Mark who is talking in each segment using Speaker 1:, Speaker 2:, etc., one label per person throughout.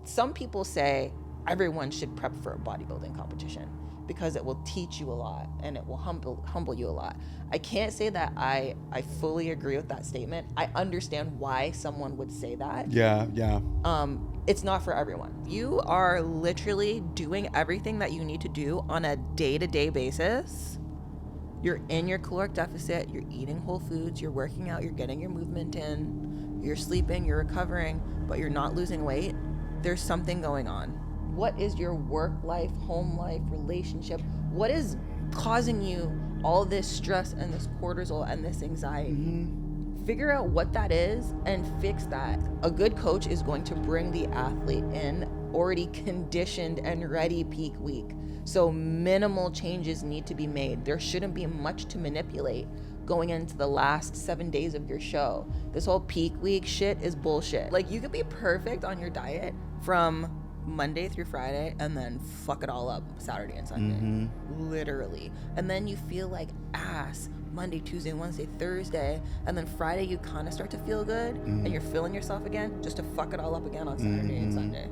Speaker 1: some people say everyone should prep for a bodybuilding competition because it will teach you a lot and it will humble you a lot. I can't say that I fully agree with that statement. I understand why someone would say that.
Speaker 2: Yeah.
Speaker 1: It's not for everyone. You are literally doing everything that you need to do on a day-to-day basis. You're in your caloric deficit, you're eating whole foods, you're working out, you're getting your movement in, you're sleeping, you're recovering, but you're not losing weight. There's something going on. What is your work life, home life, relationship? What is causing you all this stress and this cortisol and this anxiety? Figure out what that is and fix that. A good coach is going to bring the athlete in already conditioned and ready peak week. So minimal changes need to be made. There shouldn't be much to manipulate going into the last 7 days of your show. This whole peak week shit is bullshit. Like, you could be perfect on your diet from Monday through Friday and then fuck it all up Saturday and Sunday. Literally. And then you feel like ass Monday, Tuesday, Wednesday, Thursday, and then Friday you kind of start to feel good and you're feeling yourself again just to fuck it all up again on Saturday and Sunday.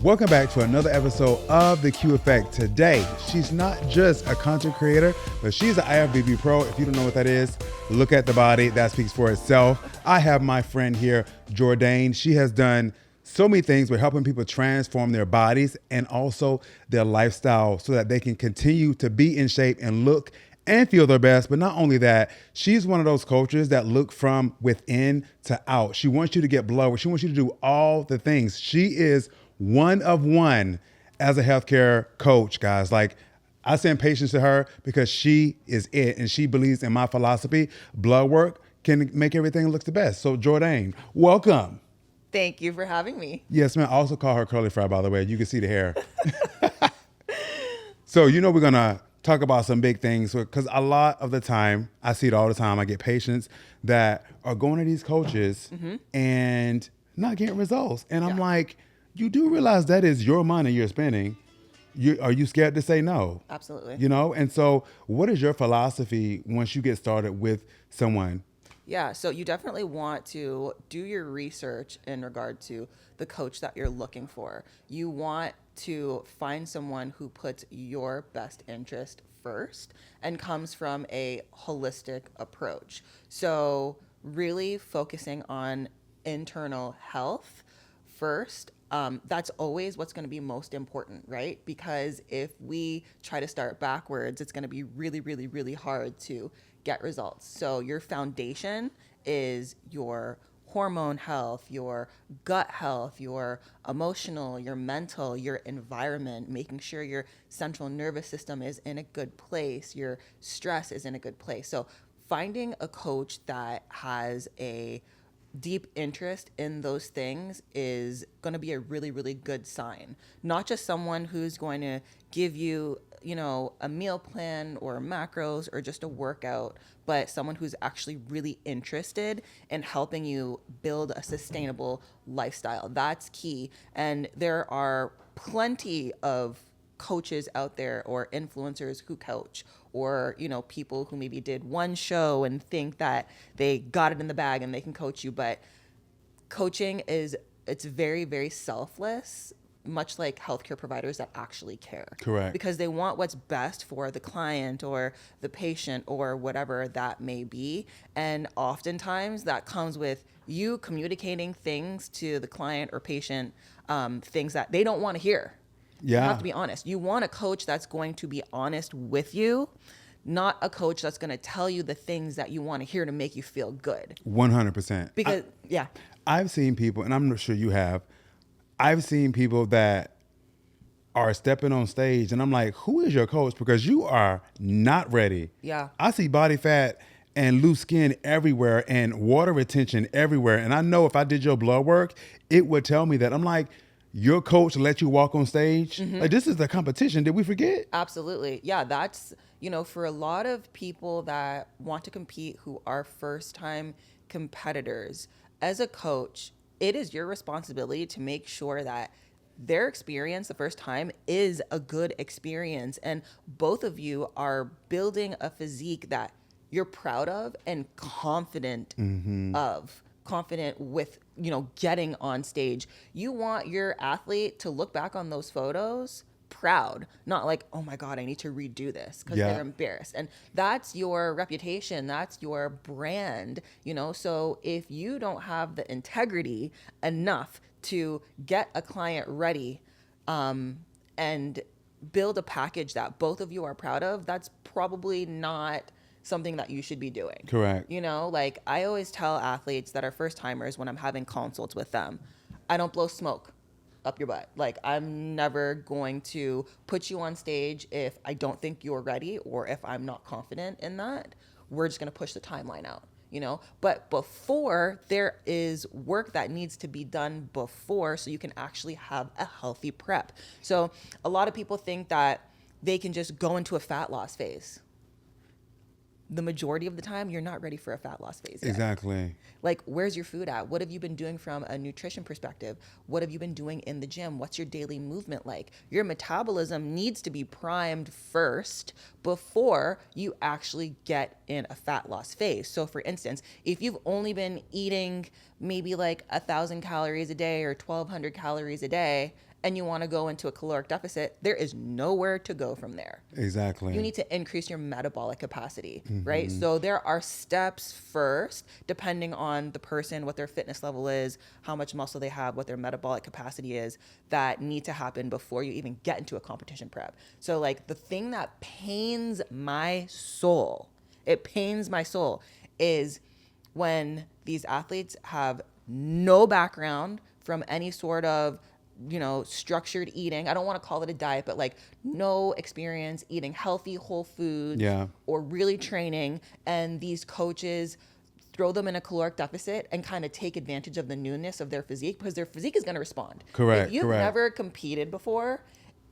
Speaker 2: Welcome back to another episode of The Q Effect. Today, she's not just a content creator, but she's an IFBB Pro. If you don't know what that is, look at the body. That speaks for itself. I have my friend here, Jourdanne. She has done so many things with helping people transform their bodies and also their lifestyle so that they can continue to be in shape and look and feel their best. But not only that, she's one of those coaches that look from within to out. She wants you to get blood work. She wants you to do all the things. She is one of one as a healthcare coach, guys. Like, I send patients to her because she is it, and she believes in my philosophy. Blood work can make everything look the best. So, Jourdanne, welcome.
Speaker 1: Thank you for having me.
Speaker 2: Yes, man. I also call her Curly Fry, by the way. You can see the hair. So, we're going to talk about some big things because a lot of the time, I see it all the time. I get patients that are going to these coaches and not getting results. And I'm like, you do realize that is your money you're spending. Are you scared to say no?
Speaker 1: Absolutely.
Speaker 2: And so what is your philosophy once you get started with someone?
Speaker 1: Yeah, so you definitely want to do your research in regard to the coach that you're looking for. You want to find someone who puts your best interest first and comes from a holistic approach. So really focusing on internal health first. That's always what's going to be most important, right? Because if we try to start backwards, it's going to be really, really, really hard to get results. So your foundation is your hormone health, your gut health, your emotional, your mental, your environment, making sure your central nervous system is in a good place, your stress is in a good place. So finding a coach that has a deep interest in those things is going to be a really, really good sign. Not just someone who's going to give you, a meal plan or macros or just a workout, but someone who's actually really interested in helping you build a sustainable lifestyle. That's key. And there are plenty of coaches out there or influencers who coach, or people who maybe did one show and think that they got it in the bag and they can coach you. But coaching it's very, very selfless, much like healthcare providers that actually care.
Speaker 2: Correct.
Speaker 1: Because they want what's best for the client or the patient or whatever that may be. And oftentimes that comes with you communicating things to the client or patient, things that they don't want to hear.
Speaker 2: Yeah.
Speaker 1: You have to be honest. You want a coach that's going to be honest with you, not a coach that's going to tell you the things that you want to hear to make you feel good.
Speaker 2: 100%.
Speaker 1: Because,
Speaker 2: I've seen people, and I'm not sure you have, I've seen people that are stepping on stage, and I'm like, who is your coach? Because you are not ready.
Speaker 1: Yeah.
Speaker 2: I see body fat and loose skin everywhere and water retention everywhere. And I know if I did your blood work, it would tell me that. I'm like, your coach let you walk on stage? Like, this is the competition. Did we forget?
Speaker 1: Absolutely. Yeah, that's, for a lot of people that want to compete who are first-time competitors, as a coach, it is your responsibility to make sure that their experience the first time is a good experience. And both of you are building a physique that you're proud of and confident confident with, getting on stage. You want your athlete to look back on those photos proud, not like, oh my God, I need to redo this because they're embarrassed. And that's your reputation. That's your brand, So if you don't have the integrity enough to get a client ready, and build a package that both of you are proud of, that's probably not something that you should be doing.
Speaker 2: Correct.
Speaker 1: Like I always tell athletes that are first timers when I'm having consults with them, I don't blow smoke up your butt. Like I'm never going to put you on stage if I don't think you're ready or if I'm not confident in that. We're just going to push the timeline out. But before, there is work that needs to be done before so you can actually have a healthy prep. So a lot of people think that they can just go into a fat loss phase. The majority of the time, you're not ready for a fat loss phase yet.
Speaker 2: Exactly.
Speaker 1: Like, where's your food at? What have you been doing from a nutrition perspective? What have you been doing in the gym? What's your daily movement like? Your metabolism needs to be primed first before you actually get in a fat loss phase. So for instance, if you've only been eating maybe like 1,000 calories a day or 1,200 calories a day, and you want to go into a caloric deficit, there is nowhere to go from there.
Speaker 2: Exactly.
Speaker 1: You need to increase your metabolic capacity, right? So there are steps first, depending on the person, what their fitness level is, how much muscle they have, what their metabolic capacity is, that need to happen before you even get into a competition prep. So like the thing that pains my soul, is when these athletes have no background from any sort of structured eating. I don't want to call it a diet, but like no experience eating healthy, whole foods or really training. And these coaches throw them in a caloric deficit and kind of take advantage of the newness of their physique because their physique is going to respond.
Speaker 2: Correct.
Speaker 1: If you've never competed before,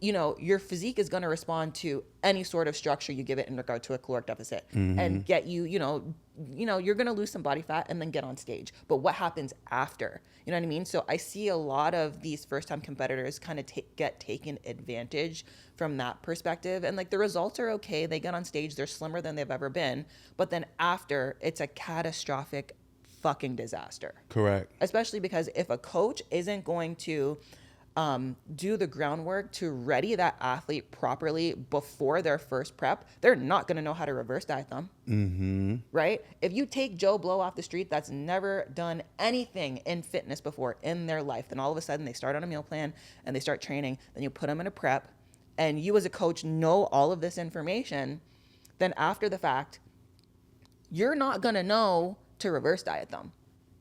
Speaker 1: your physique is going to respond to any sort of structure you give it in regard to a caloric deficit and get you, you're going to lose some body fat and then get on stage. But what happens after? You know what I mean? So I see a lot of these first-time competitors kind of get taken advantage from that perspective. And like the results are okay. They get on stage. They're slimmer than they've ever been. But then after, it's a catastrophic fucking disaster.
Speaker 2: Correct.
Speaker 1: Especially because if a coach isn't going to do the groundwork to ready that athlete properly before their first prep, they're not going to know how to reverse diet them. Right? If you take Joe Blow off the street that's never done anything in fitness before in their life, then all of a sudden they start on a meal plan and they start training, then you put them in a prep, and you as a coach know all of this information, then after the fact, you're not going to know to reverse diet them,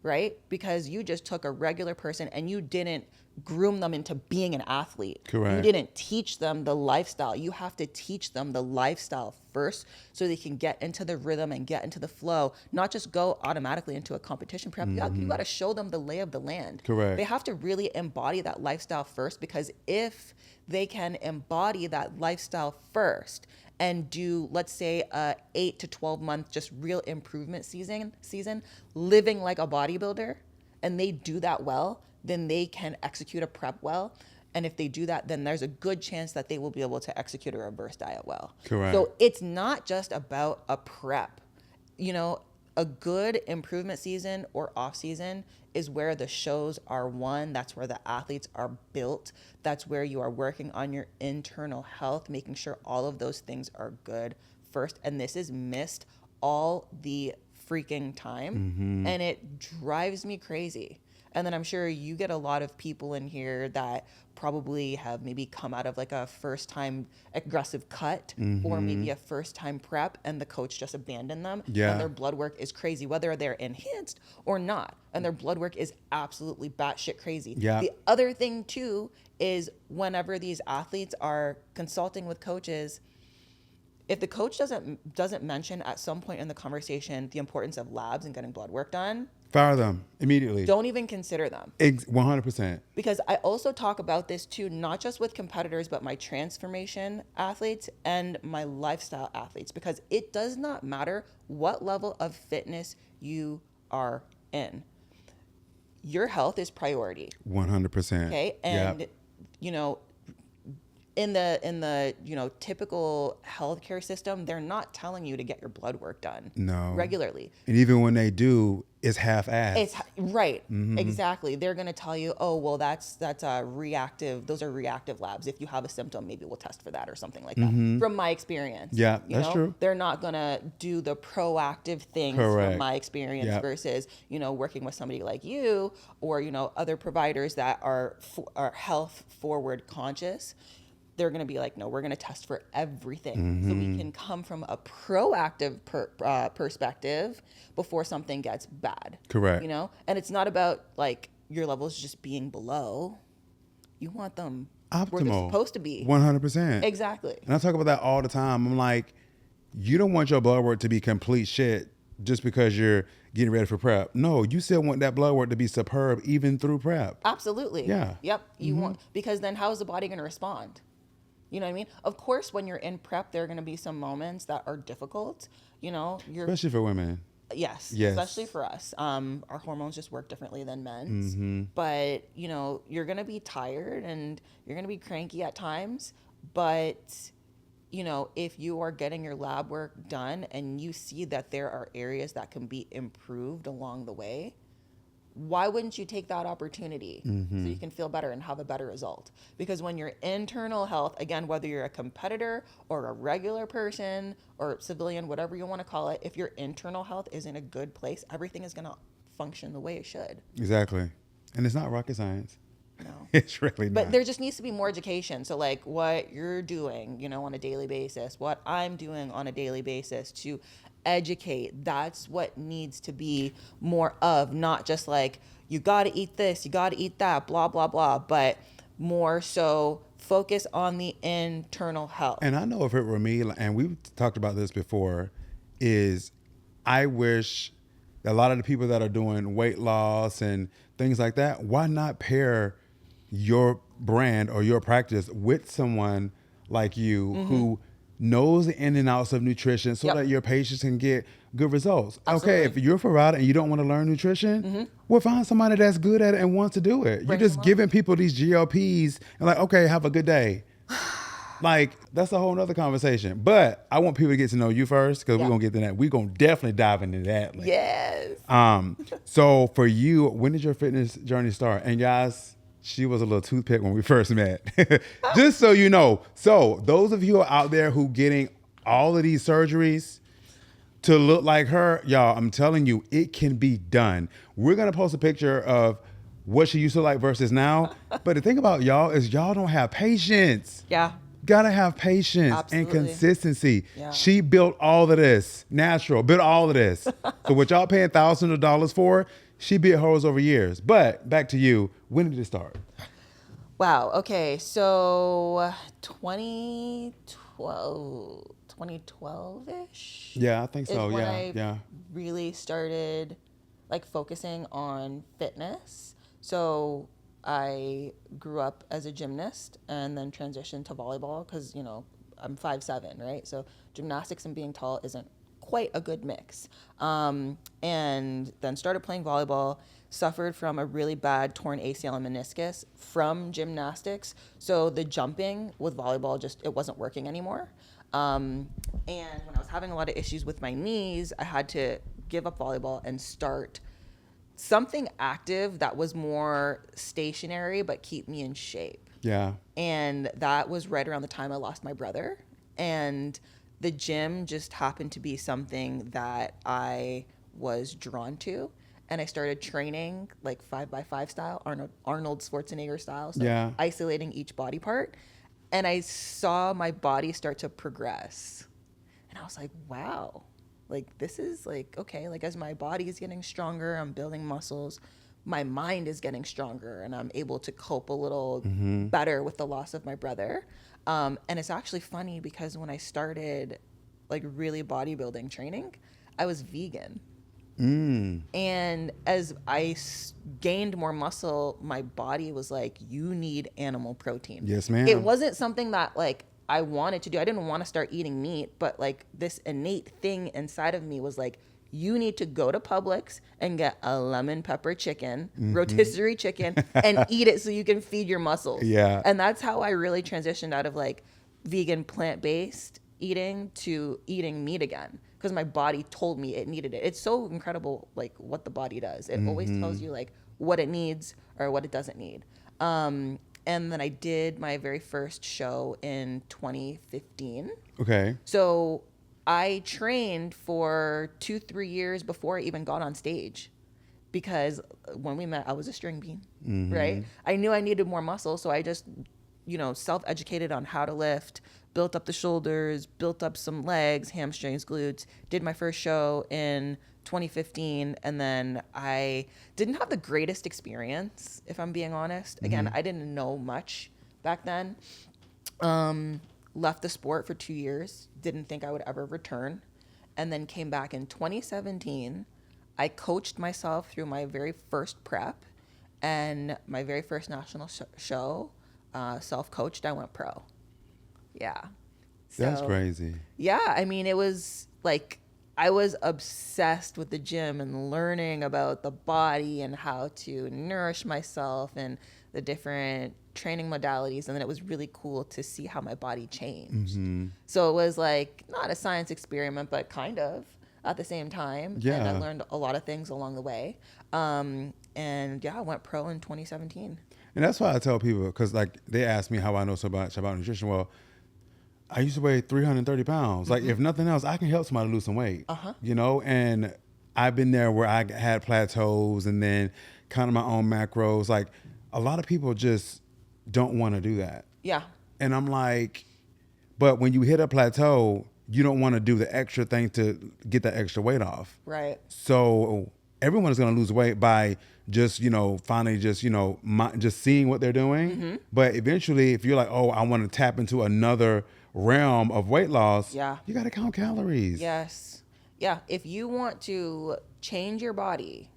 Speaker 1: right? Because you just took a regular person and you didn't groom them into being an athlete.
Speaker 2: Correct.
Speaker 1: You didn't teach them the lifestyle. You have to teach them the lifestyle first so they can get into the rhythm and get into the flow, not just go automatically into a competition prep. You got to show them the lay of the land.
Speaker 2: Correct.
Speaker 1: They have to really embody that lifestyle first, because if they can embody that lifestyle first and do, let's say, a 8 to 12 month just real improvement season, living like a bodybuilder, and they do that well, then they can execute a prep well. And if they do that, then there's a good chance that they will be able to execute a reverse diet well.
Speaker 2: Correct.
Speaker 1: So it's not just about a prep. A good improvement season or off season is where the shows are won. That's where the athletes are built. That's where you are working on your internal health, making sure all of those things are good first. And this is missed all the freaking time. And it drives me crazy. And then I'm sure you get a lot of people in here that probably have maybe come out of like a first time aggressive cut or maybe a first time prep, and the coach just abandoned them.
Speaker 2: Yeah.
Speaker 1: And their blood work is crazy, whether they're enhanced or not. And their blood work is absolutely batshit crazy.
Speaker 2: Yeah.
Speaker 1: The other thing too is whenever these athletes are consulting with coaches, if the coach doesn't mention at some point in the conversation the importance of labs and getting blood work done,
Speaker 2: fire them immediately.
Speaker 1: don't even consider them.
Speaker 2: 100%.
Speaker 1: Because I also talk about this too, not just with competitors, but my transformation athletes and my lifestyle athletes, because it does not matter what level of fitness you are in. Your health is priority.
Speaker 2: 100%.
Speaker 1: Okay. And, in the typical healthcare system, they're not telling you to get your blood work done regularly.
Speaker 2: And even when they do, it's half-assed.
Speaker 1: It's right. Exactly. They're going to tell you, oh, well, that's reactive. Those are reactive labs. If you have a symptom, maybe we'll test for that or something like that. From my experience.
Speaker 2: Yeah, that's true.
Speaker 1: They're not going to do the proactive things from my experience versus, working with somebody like you or, other providers that are health forward conscious. They're going to be like, no, we're going to test for everything. So we can come from a proactive perspective before something gets bad.
Speaker 2: Correct.
Speaker 1: And it's not about like your levels just being below. You want them
Speaker 2: optimal,
Speaker 1: where they're supposed to be.
Speaker 2: 100%.
Speaker 1: Exactly.
Speaker 2: And I talk about that all the time. I'm like, you don't want your blood work to be complete shit just because you're getting ready for prep. No, you still want that blood work to be superb even through prep.
Speaker 1: Absolutely.
Speaker 2: Yeah.
Speaker 1: Yep. You want, because then how is the body going to respond? You know what I mean? Of course, when you're in prep, there are going to be some moments that are difficult.
Speaker 2: Especially for women.
Speaker 1: Yes. Especially for us. Our hormones just work differently than men's. But, you're going to be tired and you're going to be cranky at times. But, if you are getting your lab work done and you see that there are areas that can be improved along the way, why wouldn't you take that opportunity so you can feel better and have a better result? Because when your internal health, again, whether you're a competitor or a regular person or civilian, whatever you want to call it, if your internal health is in a good place, everything is going to function the way it should.
Speaker 2: Exactly. And it's not rocket science.
Speaker 1: No.
Speaker 2: It's really not.
Speaker 1: But there just needs to be more education. So like what you're doing, on a daily basis, what I'm doing on a daily basis to educate, that's what needs to be more of, not just like, you got to eat this, you got to eat that, blah, blah, blah, but more so focus on the internal health.
Speaker 2: And I know if it were me, and we've talked about this before, is I wish a lot of the people that are doing weight loss and things like that, why not pair your brand or your practice with someone like you who knows the in and outs of nutrition so that your patients can get good results.
Speaker 1: Absolutely.
Speaker 2: Okay, if you're a provider and you don't want to learn nutrition, well, find somebody that's good at it and wants to do it. You're just giving people these GLPs and like, okay, have a good day. Like, that's a whole nother conversation. But I want people to get to know you first because we're going to get to that. We're going to definitely dive into that later.
Speaker 1: Yes.
Speaker 2: So for you, when did your fitness journey start? And guys, she was a little toothpick when we first met. Just so you know. So those of you out there who getting all of these surgeries to look like her, y'all, I'm telling you, it can be done. We're going to post a picture of what she used to look like versus now. But the thing about y'all is y'all don't have patience.
Speaker 1: Yeah.
Speaker 2: Gotta have patience and consistency.
Speaker 1: Yeah.
Speaker 2: She built all of this, natural, built all of this. So what y'all paying thousands of dollars for, she built hers over years. But back to you, when did it start?
Speaker 1: Wow. Okay. So 2012-ish.
Speaker 2: Yeah, I think so.
Speaker 1: When
Speaker 2: Yeah.
Speaker 1: I really started like focusing on fitness. So I grew up as a gymnast and then transitioned to volleyball because, I'm 5'7", right? So gymnastics and being tall isn't quite a good mix. And then started playing volleyball, suffered from a really bad torn ACL and meniscus from gymnastics. So the jumping with volleyball it wasn't working anymore. And when I was having a lot of issues with my knees, I had to give up volleyball and start something active that was more stationary but keep me in shape.
Speaker 2: Yeah.
Speaker 1: And that was right around the time I lost my brother. And the gym just happened to be something that I was drawn to. And I started training like 5x5 style, Arnold Schwarzenegger style. So isolating each body part. And I saw my body start to progress. And I was like, wow. Like, this is like, okay, like as my body is getting stronger, I'm building muscles, my mind is getting stronger and I'm able to cope a little better with the loss of my brother. And it's actually funny because when I started like really bodybuilding training, I was vegan. And as I gained more muscle, my body was like, you need animal protein.
Speaker 2: Yes, ma'am.
Speaker 1: It wasn't something that like I wanted to do. I didn't want to start eating meat, but like this innate thing inside of me was like, you need to go to Publix and get a lemon pepper chicken, rotisserie chicken, and eat it so you can feed your muscles.
Speaker 2: Yeah.
Speaker 1: And that's how I really transitioned out of like vegan plant-based eating to eating meat again, because my body told me it needed it. It's so incredible, like what the body does. It always tells you like what it needs or what it doesn't need. And then I did my very first show in 2015.
Speaker 2: Okay.
Speaker 1: So I trained for 2-3 years before I even got on stage, because when we met, I was a string bean, right? I knew I needed more muscle, so I just, self-educated on how to lift, built up the shoulders, built up some legs, hamstrings, glutes, did my first show in 2015, and then I didn't have the greatest experience, if I'm being honest. Again, I didn't know much back then. Left the sport for 2 years, didn't think I would ever return, and then came back in 2017. I coached myself through my very first prep and my very first national show, self-coached, I went pro. Yeah.
Speaker 2: That's crazy.
Speaker 1: Yeah, I mean, it was like I was obsessed with the gym and learning about the body and how to nourish myself and the different training modalities. And then it was really cool to see how my body changed. So it was like not a science experiment, but kind of at the same time.
Speaker 2: Yeah.
Speaker 1: And I learned a lot of things along the way. And yeah, I went pro in 2017.
Speaker 2: And that's why I tell people, because like they ask me how I know so much about nutrition. Well, I used to weigh 330 pounds. Like if nothing else, I can help somebody lose some weight, and I've been there where I had plateaus and then counted my own macros. Like a lot of people just don't want to do that.
Speaker 1: Yeah.
Speaker 2: And I'm like, but when you hit a plateau, you don't want to do the extra thing to get that extra weight off.
Speaker 1: Right.
Speaker 2: So everyone is going to lose weight by just, finally just, just seeing what they're doing. But eventually, if you're like, oh, I want to tap into another realm of weight loss, you got to count calories.
Speaker 1: Yes. Yeah. If you want to change your body,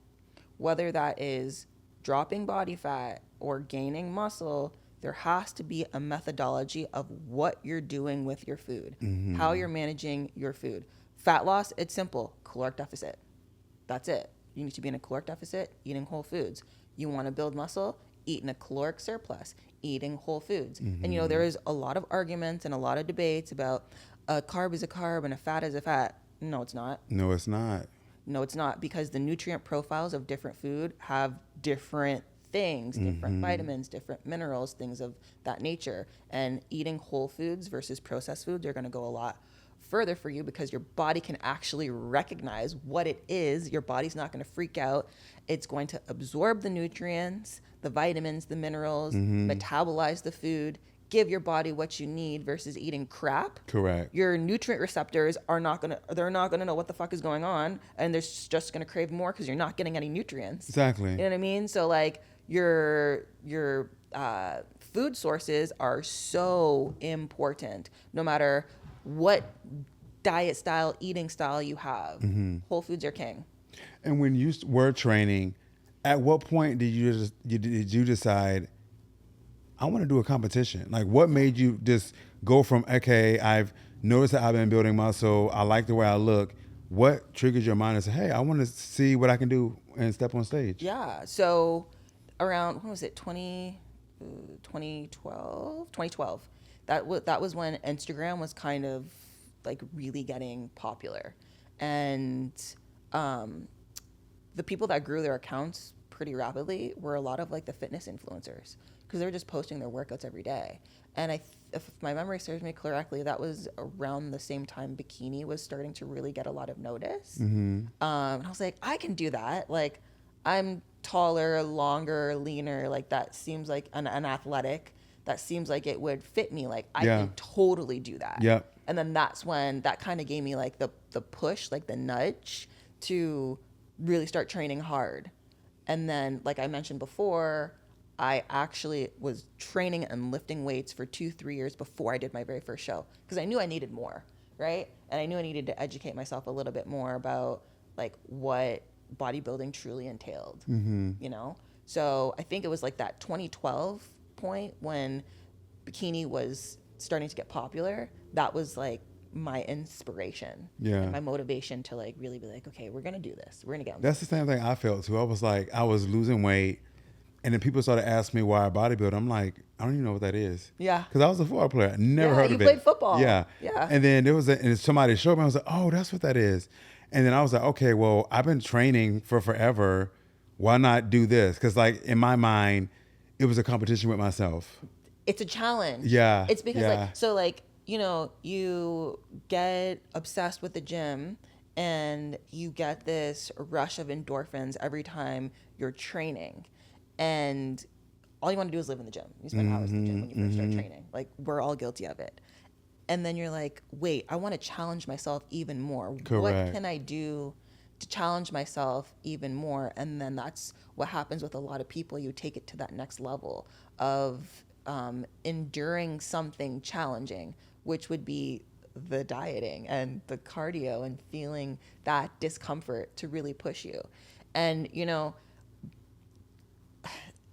Speaker 1: whether that is dropping body fat or gaining muscle, there has to be a methodology of what you're doing with your food, how you're managing your food. Fat loss, it's simple, caloric deficit. That's it. You need to be in a caloric deficit, eating whole foods. You want to build muscle, eat in a caloric surplus, eating whole foods. And there is a lot of arguments and a lot of debates about a carb is a carb and a fat is a fat. No, it's not.
Speaker 2: No, it's not.
Speaker 1: No, it's not, because the nutrient profiles of different food have different things, different vitamins, different minerals, things of that nature. And eating whole foods versus processed foods are going to go a lot further for you, because your body can actually recognize what it is. Your body's not going to freak out. It's going to absorb the nutrients, the vitamins, the minerals, metabolize the food, give your body what you need, versus eating crap.
Speaker 2: Correct.
Speaker 1: Your nutrient receptors they're not going to know what the fuck is going on, and they're just going to crave more because you're not getting any nutrients.
Speaker 2: Exactly.
Speaker 1: You know what I mean? So like your food sources are so important, no matter what diet style, eating style you have. Whole foods are king.
Speaker 2: And when you were training, at what point did you decide, I want to do a competition? Like what made you just go from, okay, I've noticed that I've been building muscle, I like the way I look. What triggered your mind and said, hey, I want to see what I can do and step on stage?
Speaker 1: Yeah. So around, when was it? 2012. That was when Instagram was kind of like really getting popular, and the people that grew their accounts pretty rapidly were a lot of like the fitness influencers, because they were just posting their workouts every day. And if my memory serves me correctly, that was around the same time bikini was starting to really get a lot of notice. And I was like, I can do that. Like, I'm taller, longer, leaner. Like that seems like an athletic. That seems like it would fit me. Like I can totally do that.
Speaker 2: Yeah.
Speaker 1: And then that's when that kind of gave me like the push, like the nudge to really start training hard. And then, like I mentioned before, I actually was training and lifting weights for 2-3 years before I did my very first show, because I knew I needed more, right? And I knew I needed to educate myself a little bit more about like what bodybuilding truly entailed, So I think it was like that 2012 point when bikini was starting to get popular. That was like my inspiration.
Speaker 2: Yeah.
Speaker 1: And my motivation to like really be like, okay, we're going to do this. We're going to get
Speaker 2: That's the same thing I felt too. I was like, I was losing weight, and then people started asking me why I bodybuild. I'm like, I don't even know what that is.
Speaker 1: Yeah.
Speaker 2: Because I was a football player. Never heard
Speaker 1: you
Speaker 2: of it.
Speaker 1: played football.
Speaker 2: Yeah.
Speaker 1: Yeah.
Speaker 2: And then and somebody showed me. I was like, oh, that's what that is. And then I was like, okay, well, I've been training for forever. Why not do this? Because like in my mind, it was a competition with myself.
Speaker 1: It's a challenge.
Speaker 2: Yeah.
Speaker 1: It's because
Speaker 2: yeah.
Speaker 1: like, so like, you know, you get obsessed with the gym and you get this rush of endorphins every time you're training. And all you want to do is live in the gym. You spend hours in the gym when you first start training. Like, we're all guilty of it. And then you're like, wait, I want to challenge myself even more.
Speaker 2: Correct.
Speaker 1: What can I do to challenge myself even more? And then that's what happens with a lot of people. You take it to that next level of enduring something challenging, which would be the dieting and the cardio and feeling that discomfort to really push you. And, you know,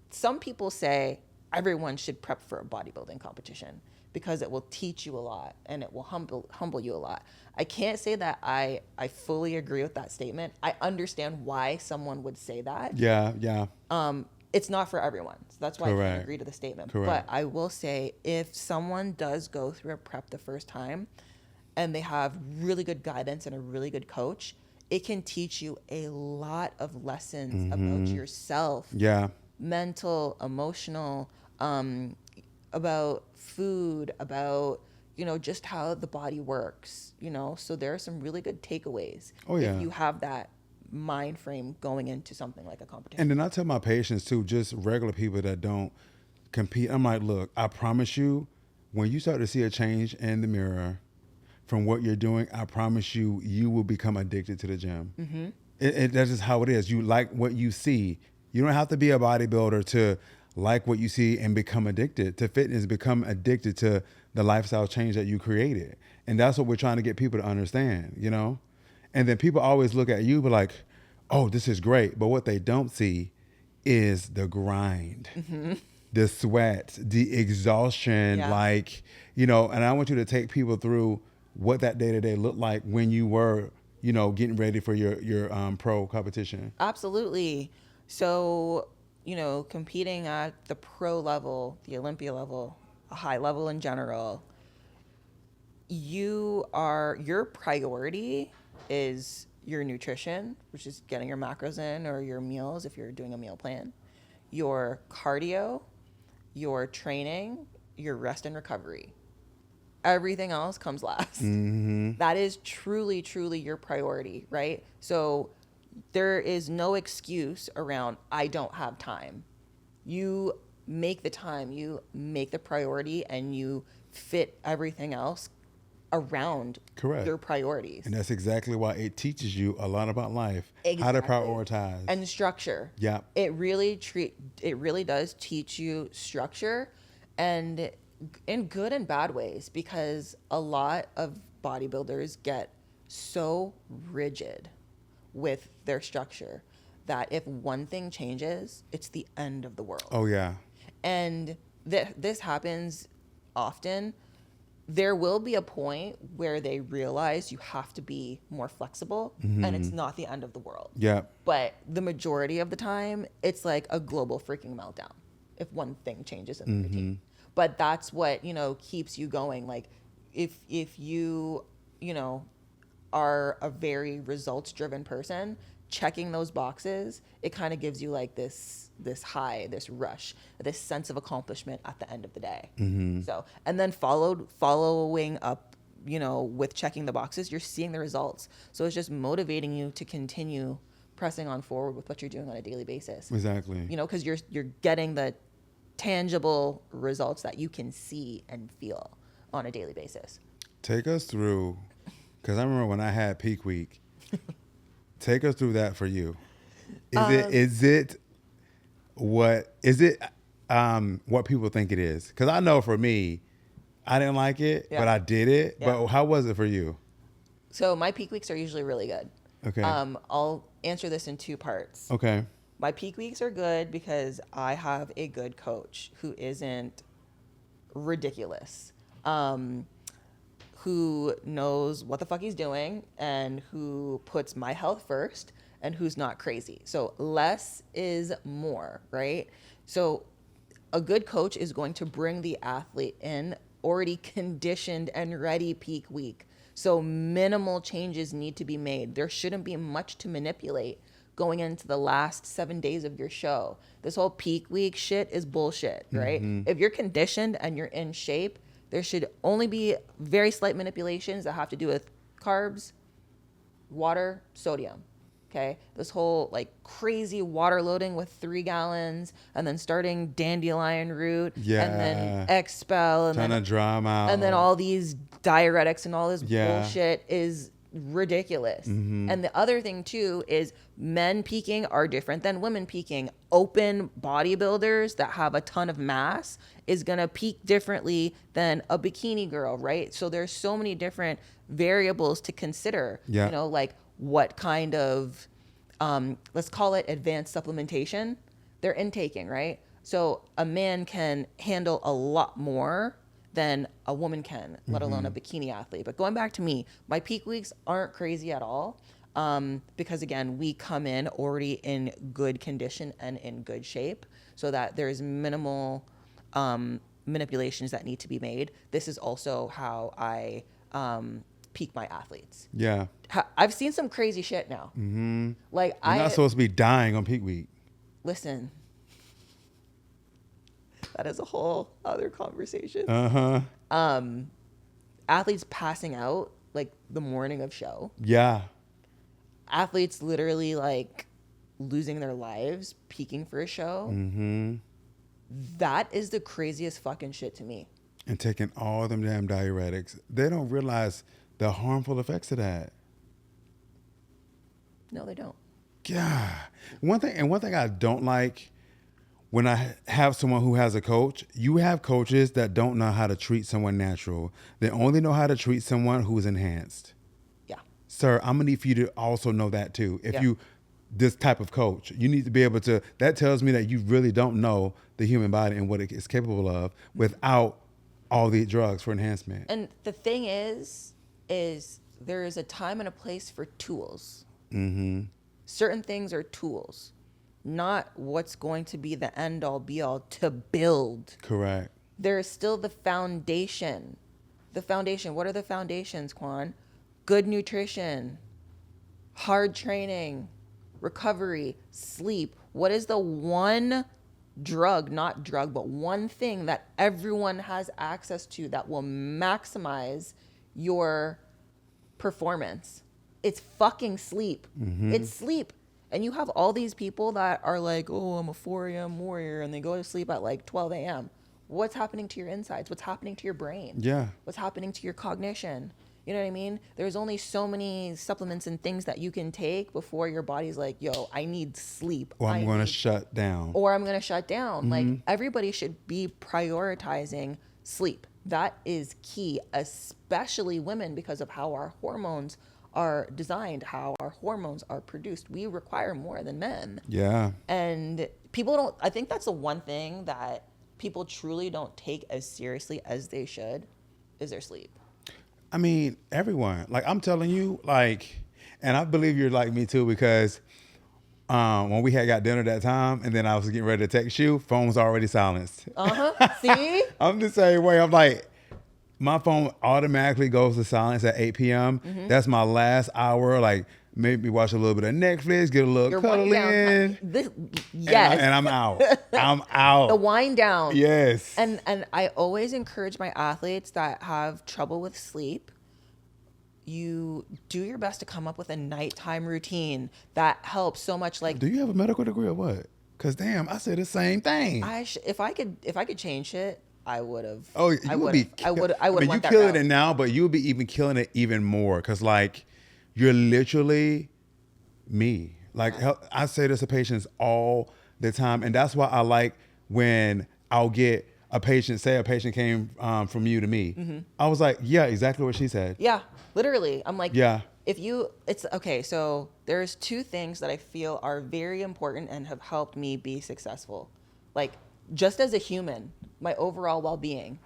Speaker 1: some people say everyone should prep for a bodybuilding competition because it will teach you a lot and it will humble you a lot. I can't say that I fully agree with that statement. I understand why someone would say that.
Speaker 2: Yeah.
Speaker 1: It's not for everyone. So that's why I
Speaker 2: Correct.
Speaker 1: can't agree to the statement.
Speaker 2: Correct.
Speaker 1: But I will say, if someone does go through a prep the first time and they have really good guidance and a really good coach, it can teach you a lot of lessons about yourself.
Speaker 2: Yeah.
Speaker 1: Mental, emotional, about food, about, you know, just how the body works, you know. So there are some really good takeaways if you have that mind frame going into something like a competition.
Speaker 2: And then I tell my patients too, just regular people that don't compete, I'm like, look, I promise you, when you start to see a change in the mirror from what you're doing, I promise you, you will become addicted to the gym. That's just how it is. You like what you see. You don't have to be a bodybuilder to like what you see and become addicted to fitness, become addicted to the lifestyle change that you created. And that's what we're trying to get people to understand, you know? And then people always look at you, but like, oh, this is great. But what they don't see is the grind, the sweat, the exhaustion, like, you know, and I want you to take people through what that day-to-day looked like when you were, you know, getting ready for your pro competition.
Speaker 1: Absolutely. So, you know, competing at the pro level, the Olympia level, a high level in general, your priority is your nutrition, which is getting your macros in, or your meals if you're doing a meal plan, your cardio, your training, your rest and recovery. Everything else comes last. That is truly, truly your priority, right? So there is no excuse around, I don't have time. You make the time, you make the priority, and you fit everything else around your priorities.
Speaker 2: And that's exactly why it teaches you a lot about life,
Speaker 1: Exactly.
Speaker 2: how to prioritize.
Speaker 1: And structure.
Speaker 2: Yeah.
Speaker 1: It really does teach you structure, and in good and bad ways, because a lot of bodybuilders get so rigid with their structure that if one thing changes, it's the end of the world.
Speaker 2: Oh, yeah.
Speaker 1: And this happens often. There will be a point where they realize you have to be more flexible, and it's not the end of the world.
Speaker 2: Yeah.
Speaker 1: But the majority of the time, it's like a global freaking meltdown if one thing changes in the routine. But that's what, you know, keeps you going. Like, if you, you know, are a very results-driven person, checking those boxes, it kind of gives you like this high, this rush, this sense of accomplishment at the end of the day. So, and then following up, you know, with checking the boxes, you're seeing the results. So it's just motivating you to continue pressing on forward with what you're doing on a daily basis.
Speaker 2: Exactly.
Speaker 1: You know, because you're getting the tangible results that you can see and feel on a daily basis.
Speaker 2: Take us through, because I remember when I had peak week. Take us through that for you. Is it what people think it is? Because I know for me, I didn't like it, but I did it. Yeah. But how was it for you?
Speaker 1: So my peak weeks are usually really good.
Speaker 2: Okay.
Speaker 1: I'll answer this in two parts.
Speaker 2: Okay.
Speaker 1: My peak weeks are good because I have a good coach who isn't ridiculous, who who knows what the fuck he's doing and who puts my health first and who's not crazy. So less is more, right? So a good coach is going to bring the athlete in already conditioned and ready peak week. So minimal changes need to be made. There shouldn't be much to manipulate going into the last 7 days of your show. This whole peak week shit is bullshit, right? If you're conditioned and you're in shape, there should only be very slight manipulations that have to do with carbs, water, sodium. Okay, this whole like crazy water loading with 3 gallons and then starting dandelion root and then expel and
Speaker 2: trying
Speaker 1: then
Speaker 2: to dry them out.
Speaker 1: and then all these diuretics and all this bullshit is ridiculous. And the other thing too is men peaking are different than women peaking. Open bodybuilders that have a ton of mass is gonna peak differently than a bikini girl, right? So there's so many different variables to consider.
Speaker 2: Yeah.
Speaker 1: You know, like what kind of let's call it advanced supplementation they're intaking, right? So a man can handle a lot more than a woman can, let alone a bikini athlete. But going back to me, my peak weeks aren't crazy at all, because again, we come in already in good condition and in good shape, so that there's minimal manipulations that need to be made. This is also how I peak my athletes.
Speaker 2: Yeah.
Speaker 1: I've seen some crazy shit now. Like
Speaker 2: You're not supposed to be dying on peak week.
Speaker 1: Listen, that is a whole other conversation. Athletes passing out like the morning of show.
Speaker 2: Yeah.
Speaker 1: Athletes literally like losing their lives peaking for a show. That is the craziest fucking shit to me.
Speaker 2: And taking all them damn diuretics. They don't realize the harmful effects of that.
Speaker 1: No, they don't.
Speaker 2: Yeah. One thing I don't like when I have someone who has a coach, you have coaches that don't know how to treat someone natural. They only know how to treat someone who is enhanced.
Speaker 1: Yeah.
Speaker 2: Sir, I'm gonna need for you to also know that too. If you this type of coach, you need to be able to, that tells me that you really don't know the human body and what it is capable of without all the drugs for enhancement.
Speaker 1: And the thing is there is a time and a place for tools. Certain things are tools, not what's going to be the end all be all to build.
Speaker 2: Correct.
Speaker 1: There is still the foundation. The foundation. What are the foundations, Quan? Good nutrition, hard training, recovery, sleep. What is the one drug, not drug, but one thing that everyone has access to that will maximize your performance? It's fucking sleep. It's sleep. And you have all these people that are like, oh, I'm a 4 a.m. warrior, and they go to sleep at like 12 a.m. What's happening to your insides? What's happening to your brain?
Speaker 2: Yeah.
Speaker 1: What's happening to your cognition? You know what I mean? There's only so many supplements and things that you can take before your body's like, yo, I need sleep.
Speaker 2: Or I'm going to shut down.
Speaker 1: Or I'm going to shut down. Like, everybody should be prioritizing sleep. That is key, especially women, because of how our hormones are designed, how our hormones are produced. We require more than men.
Speaker 2: Yeah.
Speaker 1: And people don't, I think that's the one thing that people truly don't take as seriously as they should, is their sleep.
Speaker 2: I mean, everyone. Like, I'm telling you, like, and I believe you're like me too, because when we had got dinner that time and then I was getting ready to text you, phone was already silenced.
Speaker 1: See?
Speaker 2: I'm the same way. I'm like, my phone automatically goes to silence at 8 p.m. That's my last hour. Like, maybe watch a little bit of Netflix, get a little cuddle in.
Speaker 1: Yes.
Speaker 2: And I'm out. I'm out.
Speaker 1: The wind down.
Speaker 2: Yes.
Speaker 1: And I always encourage my athletes that have trouble with sleep, you do your best to come up with a nighttime routine that helps so much. Like,
Speaker 2: do you have a medical degree or what? Because damn, I said the same thing.
Speaker 1: If I could change it, I would have.
Speaker 2: Oh, you would be.
Speaker 1: I would. I mean,
Speaker 2: you killing it now, but you would be even killing it even more. Cause like, you're literally me. Like, I say this to patients all the time, and that's why I like when I'll get a patient. Say a patient came from you to me. I was like, yeah, exactly what she said.
Speaker 1: Yeah, literally. I'm like,
Speaker 2: yeah.
Speaker 1: It's okay. So there's 2 things that I feel are very important and have helped me be successful. Like, just as a human, my overall well-being.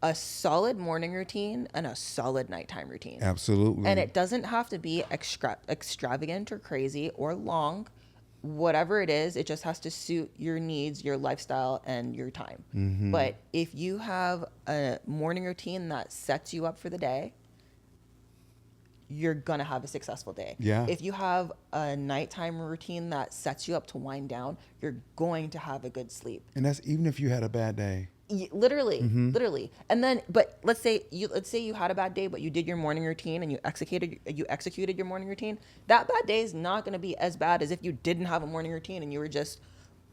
Speaker 1: a solid morning routine and a solid nighttime routine.
Speaker 2: Absolutely.
Speaker 1: And it doesn't have to be extravagant or crazy or long. Whatever it is, it just has to suit your needs, your lifestyle, and your time. But if you have a morning routine that sets you up for the day, you're gonna have a successful day.
Speaker 2: Yeah.
Speaker 1: If you have a nighttime routine that sets you up to wind down, you're going to have a good sleep.
Speaker 2: And that's even if you had a bad day.
Speaker 1: Literally. And then, but let's say you had a bad day, but you did your morning routine and you executed your morning routine. That bad day is not going to be as bad as if you didn't have a morning routine and you were just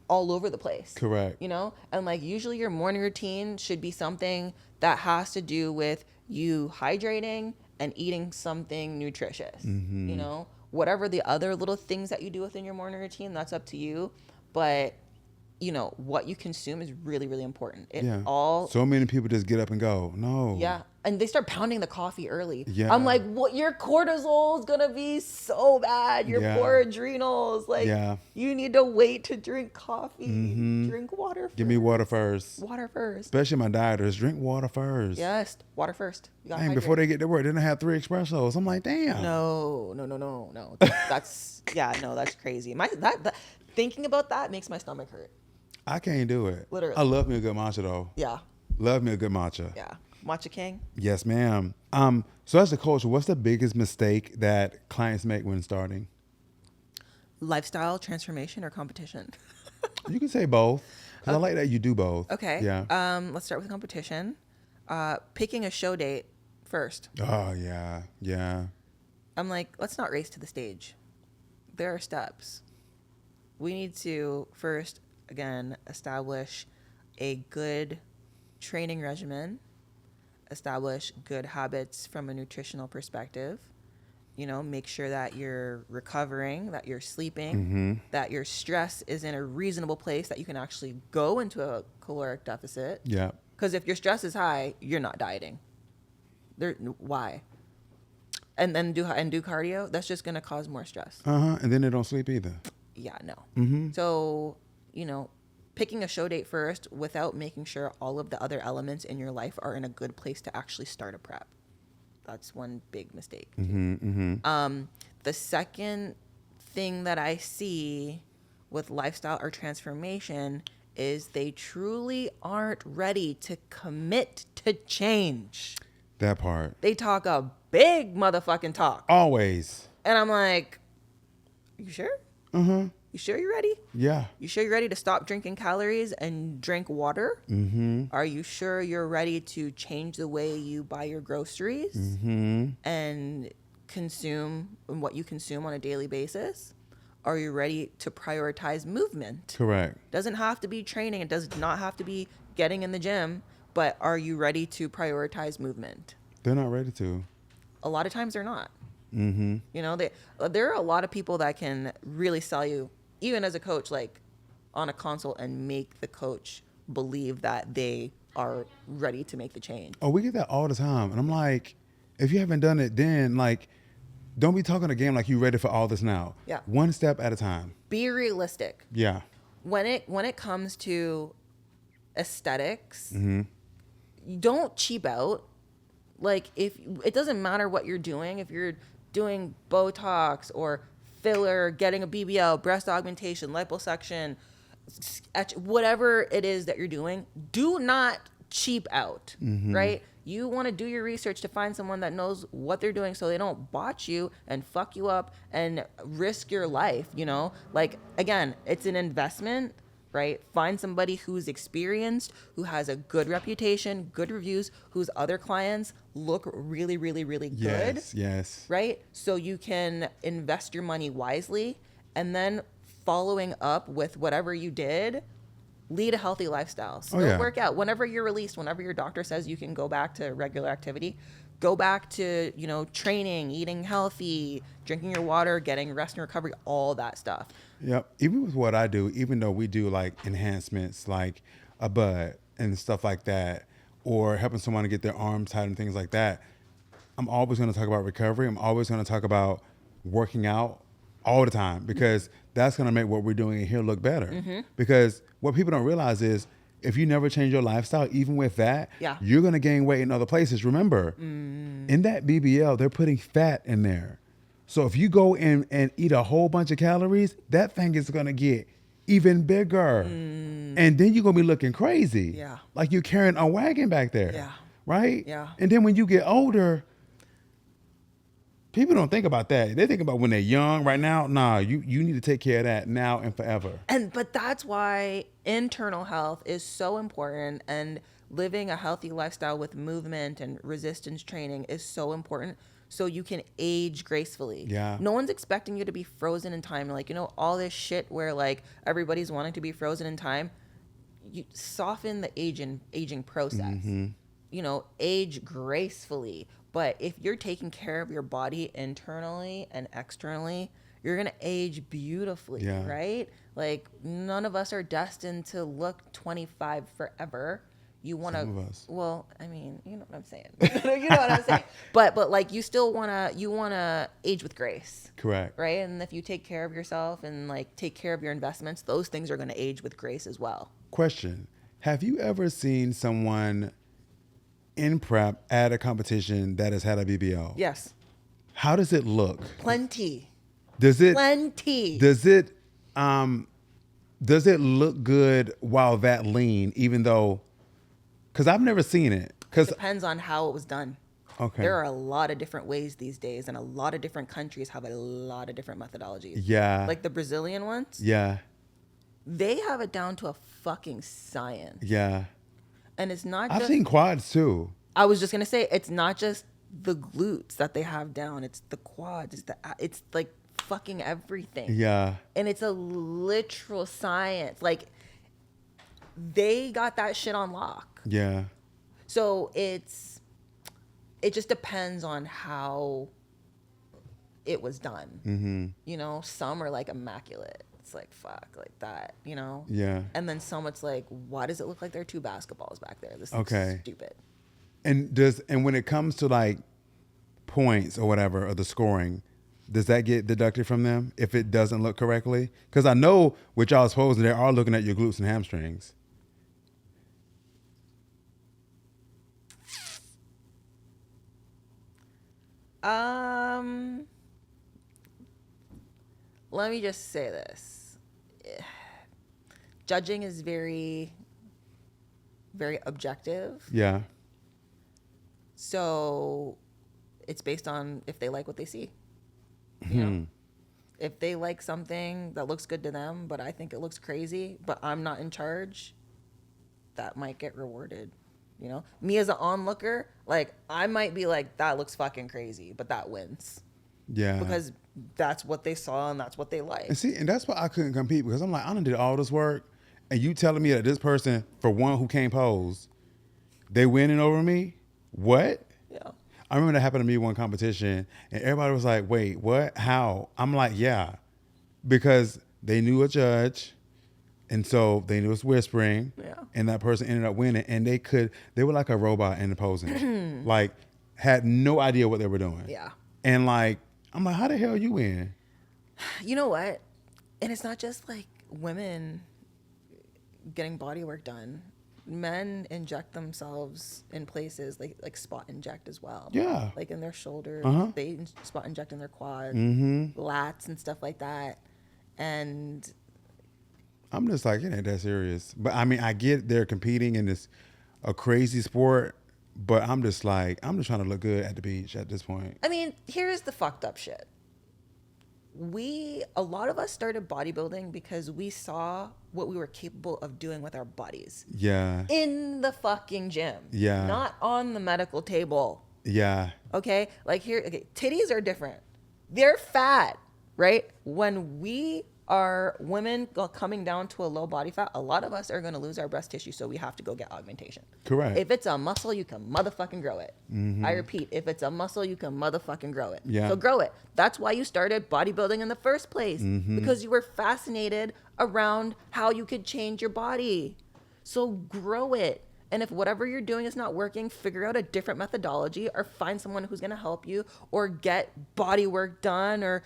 Speaker 1: all over the place.
Speaker 2: Correct.
Speaker 1: You know, and like usually your morning routine should be something that has to do with you hydrating and eating something nutritious. You know, whatever the other little things that you do within your morning routine, that's up to you. But you know, what you consume is really, really important.
Speaker 2: So many people just get up and go. No.
Speaker 1: Yeah. And they start pounding the coffee early.
Speaker 2: Yeah.
Speaker 1: I'm like, what? Your cortisol is going to be so bad. Your poor adrenals. Like, you need to wait to drink coffee. Drink water first.
Speaker 2: Give me water first.
Speaker 1: Water first.
Speaker 2: Especially my dieters. Drink water first.
Speaker 1: Yes. Water first. You gotta
Speaker 2: Dang,
Speaker 1: hydrate.
Speaker 2: before they get to work, they don't have 3 espressos. I'm like, damn.
Speaker 1: No. That's, that's crazy. Thinking about that makes my stomach hurt.
Speaker 2: I can't do it.
Speaker 1: Literally.
Speaker 2: I love me a good matcha though.
Speaker 1: Yeah.
Speaker 2: Love me a good matcha.
Speaker 1: Yeah. Matcha king.
Speaker 2: Yes, ma'am. So as a coach, what's the biggest mistake that clients make when starting?
Speaker 1: Lifestyle transformation or competition?
Speaker 2: You can say both. Because I like that you do both.
Speaker 1: Okay.
Speaker 2: Yeah.
Speaker 1: Let's start with competition. Picking a show date first.
Speaker 2: Oh, yeah. Yeah.
Speaker 1: I'm like, let's not race to the stage. There are steps. We need to first, again, establish a good training regimen, establish good habits from a nutritional perspective, you know, make sure that you're recovering, that you're sleeping, that your stress is in a reasonable place, that you can actually go into a caloric deficit.
Speaker 2: Yeah.
Speaker 1: Because if your stress is high, you're not dieting. Why? And then do cardio, that's just going to cause more stress.
Speaker 2: And then they don't sleep either.
Speaker 1: Yeah, no. So, you know, picking a show date first without making sure all of the other elements in your life are in a good place to actually start a prep. That's one big mistake. The second thing that I see with lifestyle or transformation is they truly aren't ready to commit to change.
Speaker 2: That part.
Speaker 1: They talk a big motherfucking talk.
Speaker 2: Always.
Speaker 1: And I'm like, you sure? You sure you're ready?
Speaker 2: Yeah.
Speaker 1: You sure you're ready to stop drinking calories and drink water? Are you sure you're ready to change the way you buy your groceries and consume what you consume on a daily basis? Are you ready to prioritize movement?
Speaker 2: Correct.
Speaker 1: Doesn't have to be training. It does not have to be getting in the gym, but are you ready to prioritize movement?
Speaker 2: They're not ready to.
Speaker 1: A lot of times they're not. You know, there are a lot of people that can really sell you, even as a coach, like on a consult and make the coach believe that they are ready to make the change.
Speaker 2: Oh, we get that all the time. And I'm like, if you haven't done it then, like, don't be talking a game like you're ready for all this now.
Speaker 1: Yeah.
Speaker 2: One step at a time.
Speaker 1: Be realistic.
Speaker 2: Yeah.
Speaker 1: When it comes to aesthetics, you don't cheap out. Like, if it doesn't matter what you're doing, if you're doing Botox or filler, getting a BBL, breast augmentation, liposuction, whatever it is that you're doing, do not cheap out, right? You want to do your research to find someone that knows what they're doing so they don't botch you and fuck you up and risk your life, you know? Like, again, it's an investment, right? Find somebody who's experienced, who has a good reputation, good reviews, whose other clients look really, really, really good.
Speaker 2: Yes.
Speaker 1: Right? So you can invest your money wisely, and then following up with whatever you did, lead a healthy lifestyle. Still work out. Whenever you're released, whenever your doctor says you can go back to regular activity, go back to, you know, training, eating healthy, drinking your water, getting rest and recovery, all that stuff.
Speaker 2: Yep. Even with what I do, even though we do like enhancements like a butt and stuff like that, or helping someone to get their arms tight and things like that, I'm always going to talk about recovery. I'm always going to talk about working out all the time, because that's going to make what we're doing in here look better. Because what people don't realize is if you never change your lifestyle, even with that,
Speaker 1: Yeah.
Speaker 2: you're going to gain weight in other places. Remember, in that BBL, they're putting fat in there. So if you go in and eat a whole bunch of calories, that thing is going to get even bigger. And then you're going to be looking crazy.
Speaker 1: Yeah.
Speaker 2: Like you're carrying a wagon back there.
Speaker 1: Yeah.
Speaker 2: Right?
Speaker 1: Yeah.
Speaker 2: And then when you get older, people don't think about that. They think about when they're young. Right now, nah, you need to take care of that now and forever.
Speaker 1: But that's why internal health is so important, and living a healthy lifestyle with movement and resistance training is so important, so you can age gracefully.
Speaker 2: Yeah.
Speaker 1: No one's expecting you to be frozen in time. Like, all this shit where like everybody's wanting to be frozen in time. You soften the aging process. Age gracefully. But if you're taking care of your body internally and externally, you're going to age beautifully, right? Like, none of us are destined to look 25 forever. You want to,
Speaker 2: Some of us.
Speaker 1: well, I mean, you know what I'm saying. You know what I'm saying. But like, you still want to age with grace.
Speaker 2: Correct.
Speaker 1: Right? And if you take care of yourself and like take care of your investments, those things are going to age with grace as well.
Speaker 2: Question. Have you ever seen someone in prep at a competition that has had a BBL?
Speaker 1: Yes.
Speaker 2: How does it look?
Speaker 1: Plenty.
Speaker 2: Does it look good while that lean, even though, because I've never seen it.
Speaker 1: Depends on how it was done.
Speaker 2: Okay.
Speaker 1: There are a lot of different ways these days, and a lot of different countries have a lot of different methodologies.
Speaker 2: Yeah.
Speaker 1: Like the Brazilian ones,
Speaker 2: Yeah.
Speaker 1: they have it down to a fucking science.
Speaker 2: Yeah.
Speaker 1: And it's not
Speaker 2: I've
Speaker 1: just,
Speaker 2: seen quads too.
Speaker 1: I was just going to say, it's not just the glutes that they have down. It's the quads. It's like fucking everything.
Speaker 2: Yeah.
Speaker 1: And it's a literal science. Like, they got that shit on lock.
Speaker 2: Yeah.
Speaker 1: So it just depends on how it was done. Some are like immaculate. It's like, fuck, like that,
Speaker 2: Yeah.
Speaker 1: And then some, it's like, why does it look like there are two basketballs back there? This
Speaker 2: Okay.
Speaker 1: is stupid.
Speaker 2: And when it comes to like points or whatever, or the scoring, does that get deducted from them if it doesn't look correctly? Because I know what y'all supposed they are looking at your glutes and hamstrings.
Speaker 1: Let me just say this. Judging is very, very objective.
Speaker 2: Yeah.
Speaker 1: So it's based on if they like what they see. You know? If they like something that looks good to them, but I think it looks crazy, but I'm not in charge, that might get rewarded. Me as an onlooker, like, I might be like, that looks fucking crazy, but that wins.
Speaker 2: Yeah.
Speaker 1: Because that's what they saw and that's what they like.
Speaker 2: And that's why I couldn't compete, because I'm like, I done did all this work, and you telling me that this person, for one who can't pose, they winning over me? What?
Speaker 1: Yeah.
Speaker 2: I remember that happened to me one competition, and everybody was like, wait, what? How? I'm like, yeah. Because they knew a judge, and so they knew it was whispering, and that person ended up winning, and they were like a robot in the posing. Like, had no idea what they were doing.
Speaker 1: Yeah.
Speaker 2: And like, I'm like, how the hell you win?
Speaker 1: You know what? And it's not just like women getting body work done. Men inject themselves in places like spot inject as well.
Speaker 2: Yeah.
Speaker 1: Like in their shoulders, they spot inject in their quads, lats and stuff like that. And
Speaker 2: I'm just like, it ain't that serious. But I mean, I get they're competing in this a crazy sport, but I'm just trying to look good at the beach at this point.
Speaker 1: I mean, here's the fucked up shit. A lot of us started bodybuilding because we saw what we were capable of doing with our bodies.
Speaker 2: Yeah.
Speaker 1: In the fucking gym.
Speaker 2: Yeah.
Speaker 1: Not on the medical table.
Speaker 2: Yeah.
Speaker 1: Okay? Like titties are different. They're fat, right? When we are women coming down to a low body fat, a lot of us are going to lose our breast tissue, so we have to go get augmentation.
Speaker 2: Correct.
Speaker 1: If it's a muscle, you can motherfucking grow it. I repeat, if it's a muscle, you can motherfucking grow it.
Speaker 2: Yeah.
Speaker 1: So grow it. That's why you started bodybuilding in the first place, because you were fascinated around how you could change your body. So grow it. And if whatever you're doing is not working, figure out a different methodology or find someone who's going to help you, or get body work done, or,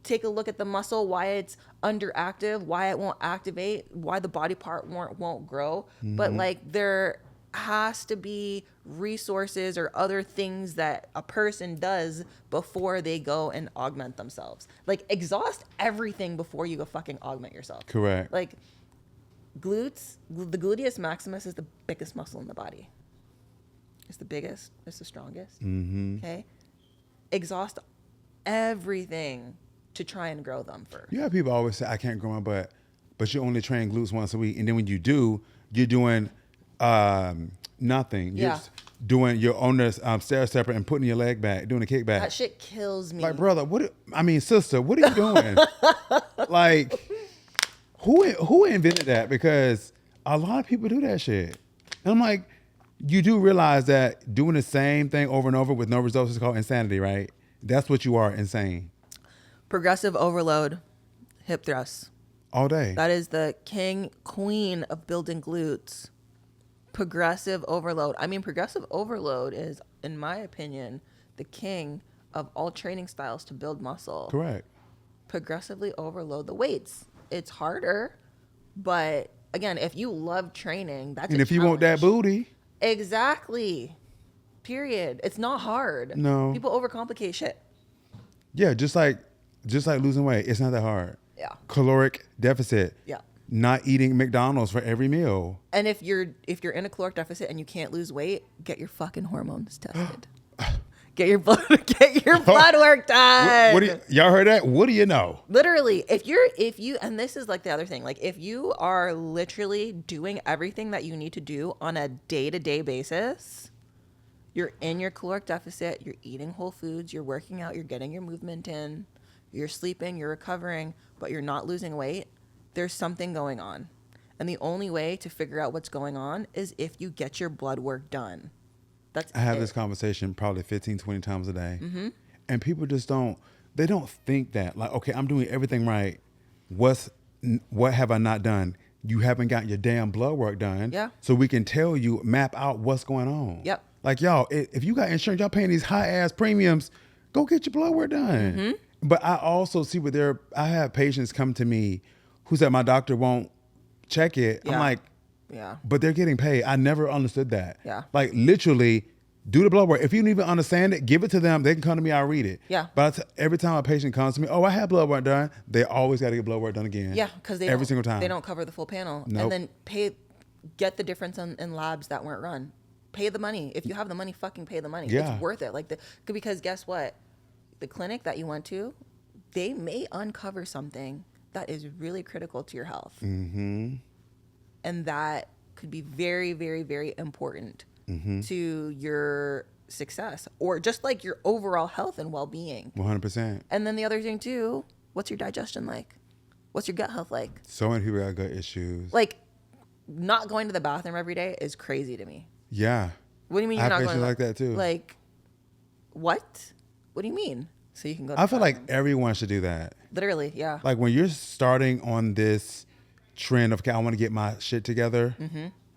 Speaker 1: take a look at the muscle, why it's underactive, why it won't activate, why the body part won't grow. But like, there has to be resources or other things that a person does before they go and augment themselves. Like, exhaust everything before you go fucking augment yourself.
Speaker 2: Correct.
Speaker 1: Like, glutes, the gluteus maximus is the biggest muscle in the body. It's the biggest, it's the strongest. Okay, exhaust everything to try and grow them first.
Speaker 2: You have people always say, I can't grow my butt, but you only train glutes once a week, and then when you do, you're doing nothing. You're just doing your on the stair stepper and putting your leg back, doing a kickback.
Speaker 1: That shit kills me.
Speaker 2: Like, brother, sister, what are you doing? Like, who invented that? Because a lot of people do that shit. And I'm like, you do realize that doing the same thing over and over with no results is called insanity, right? That's what you are, insane.
Speaker 1: Progressive overload, hip thrusts.
Speaker 2: All day.
Speaker 1: That is the queen of building glutes. Progressive overload. I mean, progressive overload is, in my opinion, the king of all training styles to build muscle.
Speaker 2: Correct.
Speaker 1: Progressively overload the weights. It's harder, but again, if you love training, that's
Speaker 2: and if you want that booty.
Speaker 1: Exactly. Period. It's not hard.
Speaker 2: No.
Speaker 1: People overcomplicate shit.
Speaker 2: Yeah, just like losing weight. It's not that hard.
Speaker 1: Yeah.
Speaker 2: Caloric deficit.
Speaker 1: Yeah.
Speaker 2: Not eating McDonald's for every meal.
Speaker 1: And if you're in a caloric deficit and you can't lose weight, get your fucking hormones tested. Get your blood work done.
Speaker 2: What y'all heard that? What do you know?
Speaker 1: Literally, if you, and this is like the other thing, like if you are literally doing everything that you need to do on a day-to-day basis, you're in your caloric deficit, you're eating whole foods, you're working out, you're getting your movement in, you're sleeping, you're recovering, but you're not losing weight, there's something going on. And the only way to figure out what's going on is if you get your blood work done.
Speaker 2: I have this conversation probably 15, 20 times a day. Mm-hmm. And people just don't think that. Like, okay, I'm doing everything right. What have I not done? You haven't got your damn blood work done.
Speaker 1: Yeah.
Speaker 2: So we can tell you, map out what's going on.
Speaker 1: Yep.
Speaker 2: Like, y'all, if you got insurance, y'all paying these high-ass premiums, go get your blood work done. Mm-hmm. But I also see I have patients come to me who said my doctor won't check it.
Speaker 1: Yeah.
Speaker 2: I'm like,
Speaker 1: yeah.
Speaker 2: But they're getting paid. I never understood that.
Speaker 1: Yeah.
Speaker 2: Like, literally, do the blood work. If you don't even understand it, give it to them. They can come to me, I'll read it.
Speaker 1: Yeah.
Speaker 2: But every time a patient comes to me, I had blood work done, they always got to get blood work done again.
Speaker 1: Yeah, because
Speaker 2: every single time.
Speaker 1: They don't cover the full panel.
Speaker 2: Nope.
Speaker 1: And then get the difference in labs that weren't run. Pay the money. If you have the money, fucking pay the money.
Speaker 2: Yeah.
Speaker 1: It's worth it. Because guess what? The clinic that you went to, they may uncover something that is really critical to your health.
Speaker 2: Mm-hmm.
Speaker 1: And that could be very, very, very important to your success, or just like your overall health and well-being.
Speaker 2: 100%.
Speaker 1: And then the other thing too, what's your digestion like? What's your gut health like?
Speaker 2: So many people got gut issues.
Speaker 1: Like, not going to the bathroom every day is crazy to me.
Speaker 2: Yeah.
Speaker 1: What do you mean
Speaker 2: I
Speaker 1: you're
Speaker 2: have
Speaker 1: not going
Speaker 2: patients like that too.
Speaker 1: Like, what? What do you mean? So you can go to
Speaker 2: I
Speaker 1: the
Speaker 2: feel like
Speaker 1: bathroom.
Speaker 2: everyone should do that.
Speaker 1: Literally, yeah.
Speaker 2: Like, when you're starting on this trend of, okay, I want to get my shit together,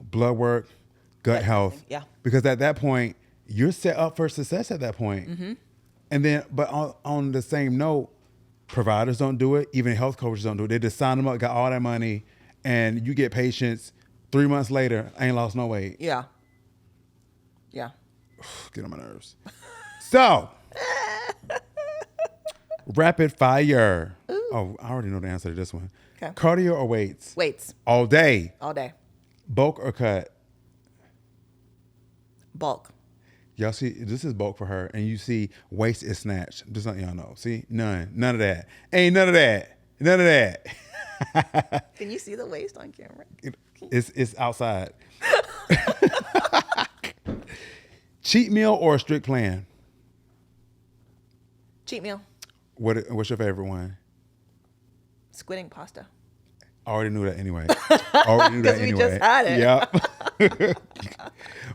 Speaker 2: blood work, gut health.
Speaker 1: Yeah.
Speaker 2: Because at that point, you're set up for success at that point. Mm-hmm. And then, but on the same note, providers don't do it. Even health coaches don't do it. They just sign them up, got all that money, and you get patients 3 months later, ain't lost no weight.
Speaker 1: Yeah. Yeah.
Speaker 2: Get on my nerves. So, rapid fire. Ooh. Oh, I already know the answer to this one.
Speaker 1: Okay.
Speaker 2: Cardio or weights?
Speaker 1: Weights.
Speaker 2: All day.
Speaker 1: All day.
Speaker 2: Bulk or cut?
Speaker 1: Bulk.
Speaker 2: Y'all see, this is bulk for her, and you see waist is snatched. Just letting y'all know. See, none of that. Ain't none of that. None of that.
Speaker 1: Can you see the waist on camera?
Speaker 2: It's outside. Cheat meal or a strict plan?
Speaker 1: Cheat meal.
Speaker 2: What's your favorite one?
Speaker 1: Squid ink pasta.
Speaker 2: I already knew that anyway. Already knew that
Speaker 1: Because we
Speaker 2: anyway.
Speaker 1: just had it.
Speaker 2: Yep.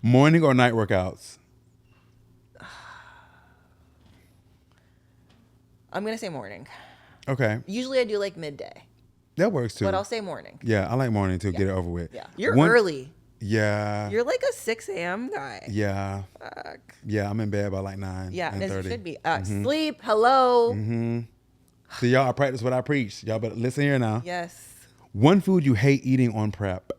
Speaker 2: Morning or night workouts?
Speaker 1: I'm going to say morning.
Speaker 2: Okay.
Speaker 1: Usually I do like midday,
Speaker 2: That works too.
Speaker 1: but I'll say morning.
Speaker 2: Yeah, I like morning too. Get it over with.
Speaker 1: Yeah. You're early.
Speaker 2: Yeah.
Speaker 1: You're like a 6 a.m. guy.
Speaker 2: Yeah.
Speaker 1: Fuck.
Speaker 2: Yeah, I'm in bed by like 9.
Speaker 1: Yeah, and as you
Speaker 2: 9:30.
Speaker 1: should be. Sleep. Hello.
Speaker 2: So y'all, I practice what I preach. Y'all better listen here now.
Speaker 1: Yes.
Speaker 2: One food you hate eating on prep.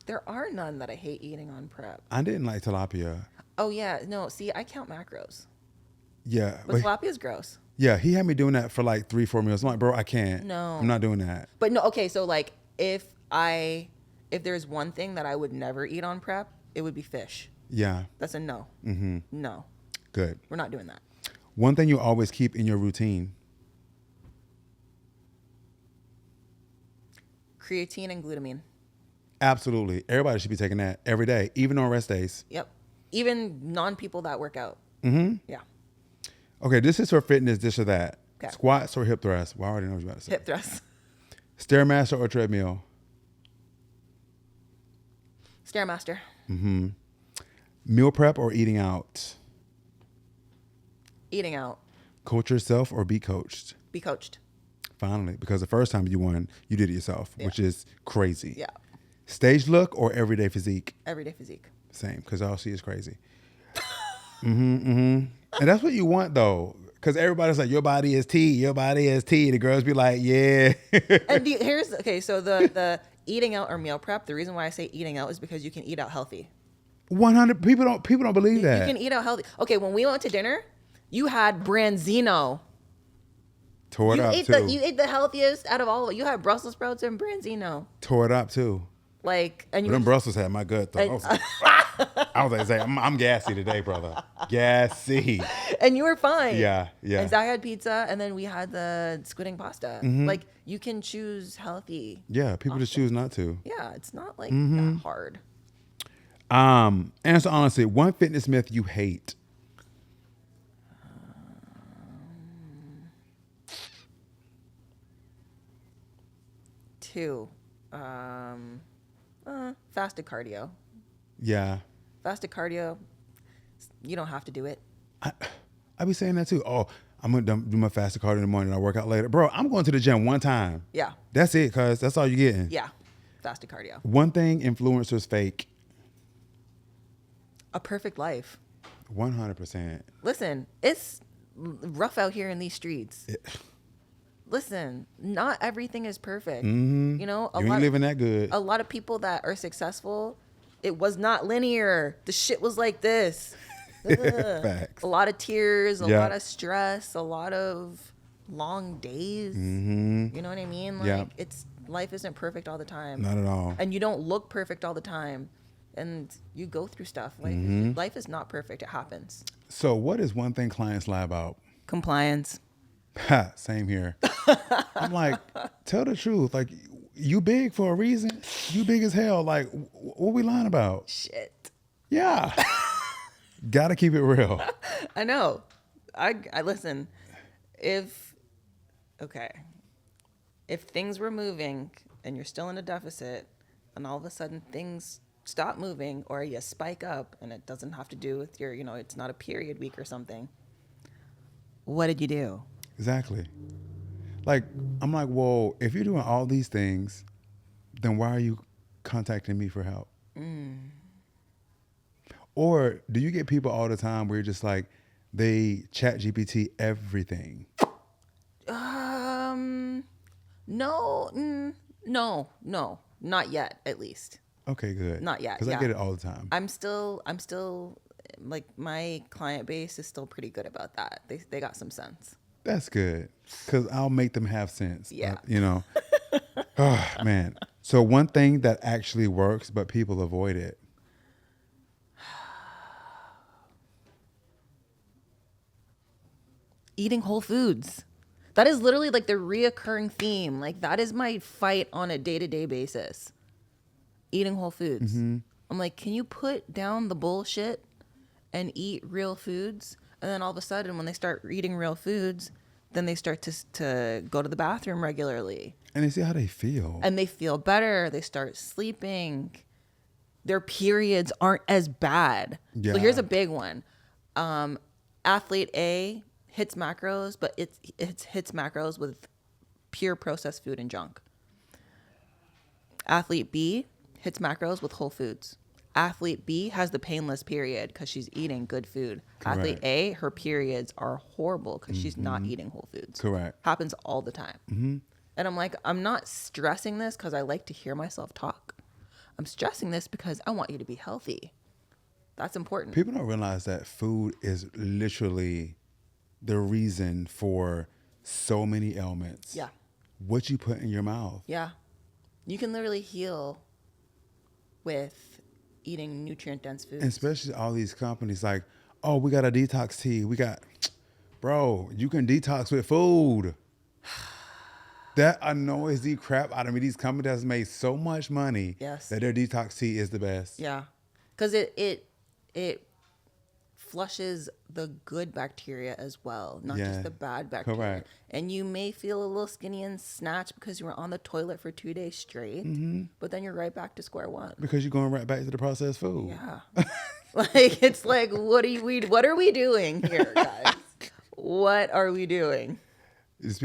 Speaker 1: There are none that I hate eating on prep.
Speaker 2: I didn't like tilapia.
Speaker 1: Oh yeah, no. See, I count macros,
Speaker 2: Yeah.
Speaker 1: but tilapia is gross.
Speaker 2: Yeah, he had me doing that for like 3-4 meals. I'm like, bro, I can't.
Speaker 1: No.
Speaker 2: I'm not doing that.
Speaker 1: But no, okay. So like, if there's one thing that I would never eat on prep, it would be fish.
Speaker 2: Yeah.
Speaker 1: That's a no. No,
Speaker 2: Good.
Speaker 1: we're not doing that.
Speaker 2: One thing you always keep in your routine.
Speaker 1: Creatine and glutamine.
Speaker 2: Absolutely. Everybody should be taking that every day, even on rest days.
Speaker 1: Yep. Even non-people that work out. Yeah.
Speaker 2: Okay, this is for fitness, this or that.
Speaker 1: Okay.
Speaker 2: Squats or hip thrusts? Well, I already know what you're about to say.
Speaker 1: Hip thrust.
Speaker 2: Stairmaster or treadmill?
Speaker 1: Stairmaster.
Speaker 2: Meal prep or eating out?
Speaker 1: Eating out.
Speaker 2: Coach yourself or be coached?
Speaker 1: Be coached.
Speaker 2: Finally, because the first time you won, you did it yourself, which is crazy.
Speaker 1: Yeah.
Speaker 2: Stage look or everyday physique?
Speaker 1: Everyday physique.
Speaker 2: Same, because all she is crazy. And that's what you want, though, because everybody's like, your body is T, your body is T. The girls be like, yeah.
Speaker 1: And so the eating out or meal prep, the reason why I say eating out is because you can eat out healthy.
Speaker 2: 100 people don't believe that.
Speaker 1: You can eat out healthy. Okay, when we went to dinner, you had Branzino.
Speaker 2: Tore it
Speaker 1: You
Speaker 2: up
Speaker 1: ate
Speaker 2: too.
Speaker 1: you ate the healthiest out of all of it. You had Brussels sprouts and Branzino.
Speaker 2: Tore it up too.
Speaker 1: Like, and
Speaker 2: But
Speaker 1: you
Speaker 2: them
Speaker 1: were
Speaker 2: Brussels had my gut though. I was like, I'm gassy today, brother. Gassy.
Speaker 1: and you were fine.
Speaker 2: Yeah, yeah.
Speaker 1: And Zai had pizza, and then we had the squid and pasta. Like, you can choose healthy.
Speaker 2: Yeah, people just choose not to.
Speaker 1: Yeah, it's not like that hard.
Speaker 2: Answer honestly, one fitness myth you hate.
Speaker 1: Two, fasted cardio.
Speaker 2: Yeah.
Speaker 1: Fasted cardio, you don't have to do it.
Speaker 2: I be saying that too. Oh, I'm gonna do my fasted cardio in the morning and I work out later. Bro, I'm going to the gym one time.
Speaker 1: Yeah.
Speaker 2: That's it, cuz that's all you're getting.
Speaker 1: Yeah, fasted cardio.
Speaker 2: One thing influencers fake.
Speaker 1: A perfect life.
Speaker 2: 100%.
Speaker 1: Listen, it's rough out here in these streets. Listen, not everything is perfect. You know,
Speaker 2: You ain't living that good.
Speaker 1: A lot of people that are successful, it was not linear. The shit was like this.
Speaker 2: Facts.
Speaker 1: A lot of tears, a
Speaker 2: Yeah.
Speaker 1: lot of stress, a lot of long days. You know what I mean? Like,
Speaker 2: Yeah.
Speaker 1: life isn't perfect all the time.
Speaker 2: Not at all.
Speaker 1: And you don't look perfect all the time. And you go through stuff. Like, life is not perfect. It happens.
Speaker 2: So what is one thing clients lie about?
Speaker 1: Compliance.
Speaker 2: Ha, same here. I'm like, tell the truth. Like, you big for a reason. You big as hell. Like, what we lying about?
Speaker 1: Shit.
Speaker 2: Yeah. Gotta keep it real.
Speaker 1: I know. I listen. If things were moving and you're still in a deficit, and all of a sudden things stop moving or you spike up, and it doesn't have to do with your, it's not a period week or something. What did you do?
Speaker 2: Exactly. Like, I'm like, well, if you're doing all these things, then why are you contacting me for help? Or do you get people all the time where you're just like, they chat GPT everything?
Speaker 1: No, not yet, at least.
Speaker 2: Okay, good.
Speaker 1: Not yet.
Speaker 2: Because
Speaker 1: yeah.
Speaker 2: I get it all the time.
Speaker 1: I'm still like, my client base is still pretty good about that. They got some sense.
Speaker 2: That's good. Because I'll make them have sense.
Speaker 1: Yeah.
Speaker 2: Oh, man. So one thing that actually works, but people avoid it.
Speaker 1: Eating whole foods. That is literally like the reoccurring theme. Like, that is my fight on a day-to-day basis. Eating whole foods. I'm like, can you put down the bullshit and eat real foods? And then all of a sudden, when they start eating real foods, then they start to go to the bathroom regularly.
Speaker 2: And they see how they feel.
Speaker 1: And they feel better. They start sleeping. Their periods aren't as bad.
Speaker 2: Yeah.
Speaker 1: So here's a big one. Athlete A hits macros, but it hits macros with pure processed food and junk. Athlete B hits macros with whole foods. Athlete B has the painless period because she's eating good food.
Speaker 2: Correct.
Speaker 1: Athlete A, her periods are horrible because she's not eating whole foods.
Speaker 2: Correct.
Speaker 1: Happens all the time. And I'm like, I'm not stressing this because I like to hear myself talk. I'm stressing this because I want you to be healthy. That's important.
Speaker 2: People don't realize that food is literally the reason for so many ailments.
Speaker 1: Yeah.
Speaker 2: What you put in your mouth.
Speaker 1: Yeah. You can literally heal with eating nutrient-dense foods.
Speaker 2: And especially all these companies like, oh, we got a detox tea. Bro, you can detox with food. That annoys the crap out of me. These companies has made so much money
Speaker 1: Yes.
Speaker 2: that their detox tea is the best.
Speaker 1: Yeah. Because it flushes the good bacteria as well, not
Speaker 2: Yeah.
Speaker 1: just the bad bacteria.
Speaker 2: Correct.
Speaker 1: And you may feel a little skinny and snatched because you were on the toilet for 2 days straight, but then you're right back to square one.
Speaker 2: Because you're going right back to the processed food.
Speaker 1: Yeah. Like, it's like, what are we doing here, guys? What are we doing?
Speaker 2: Because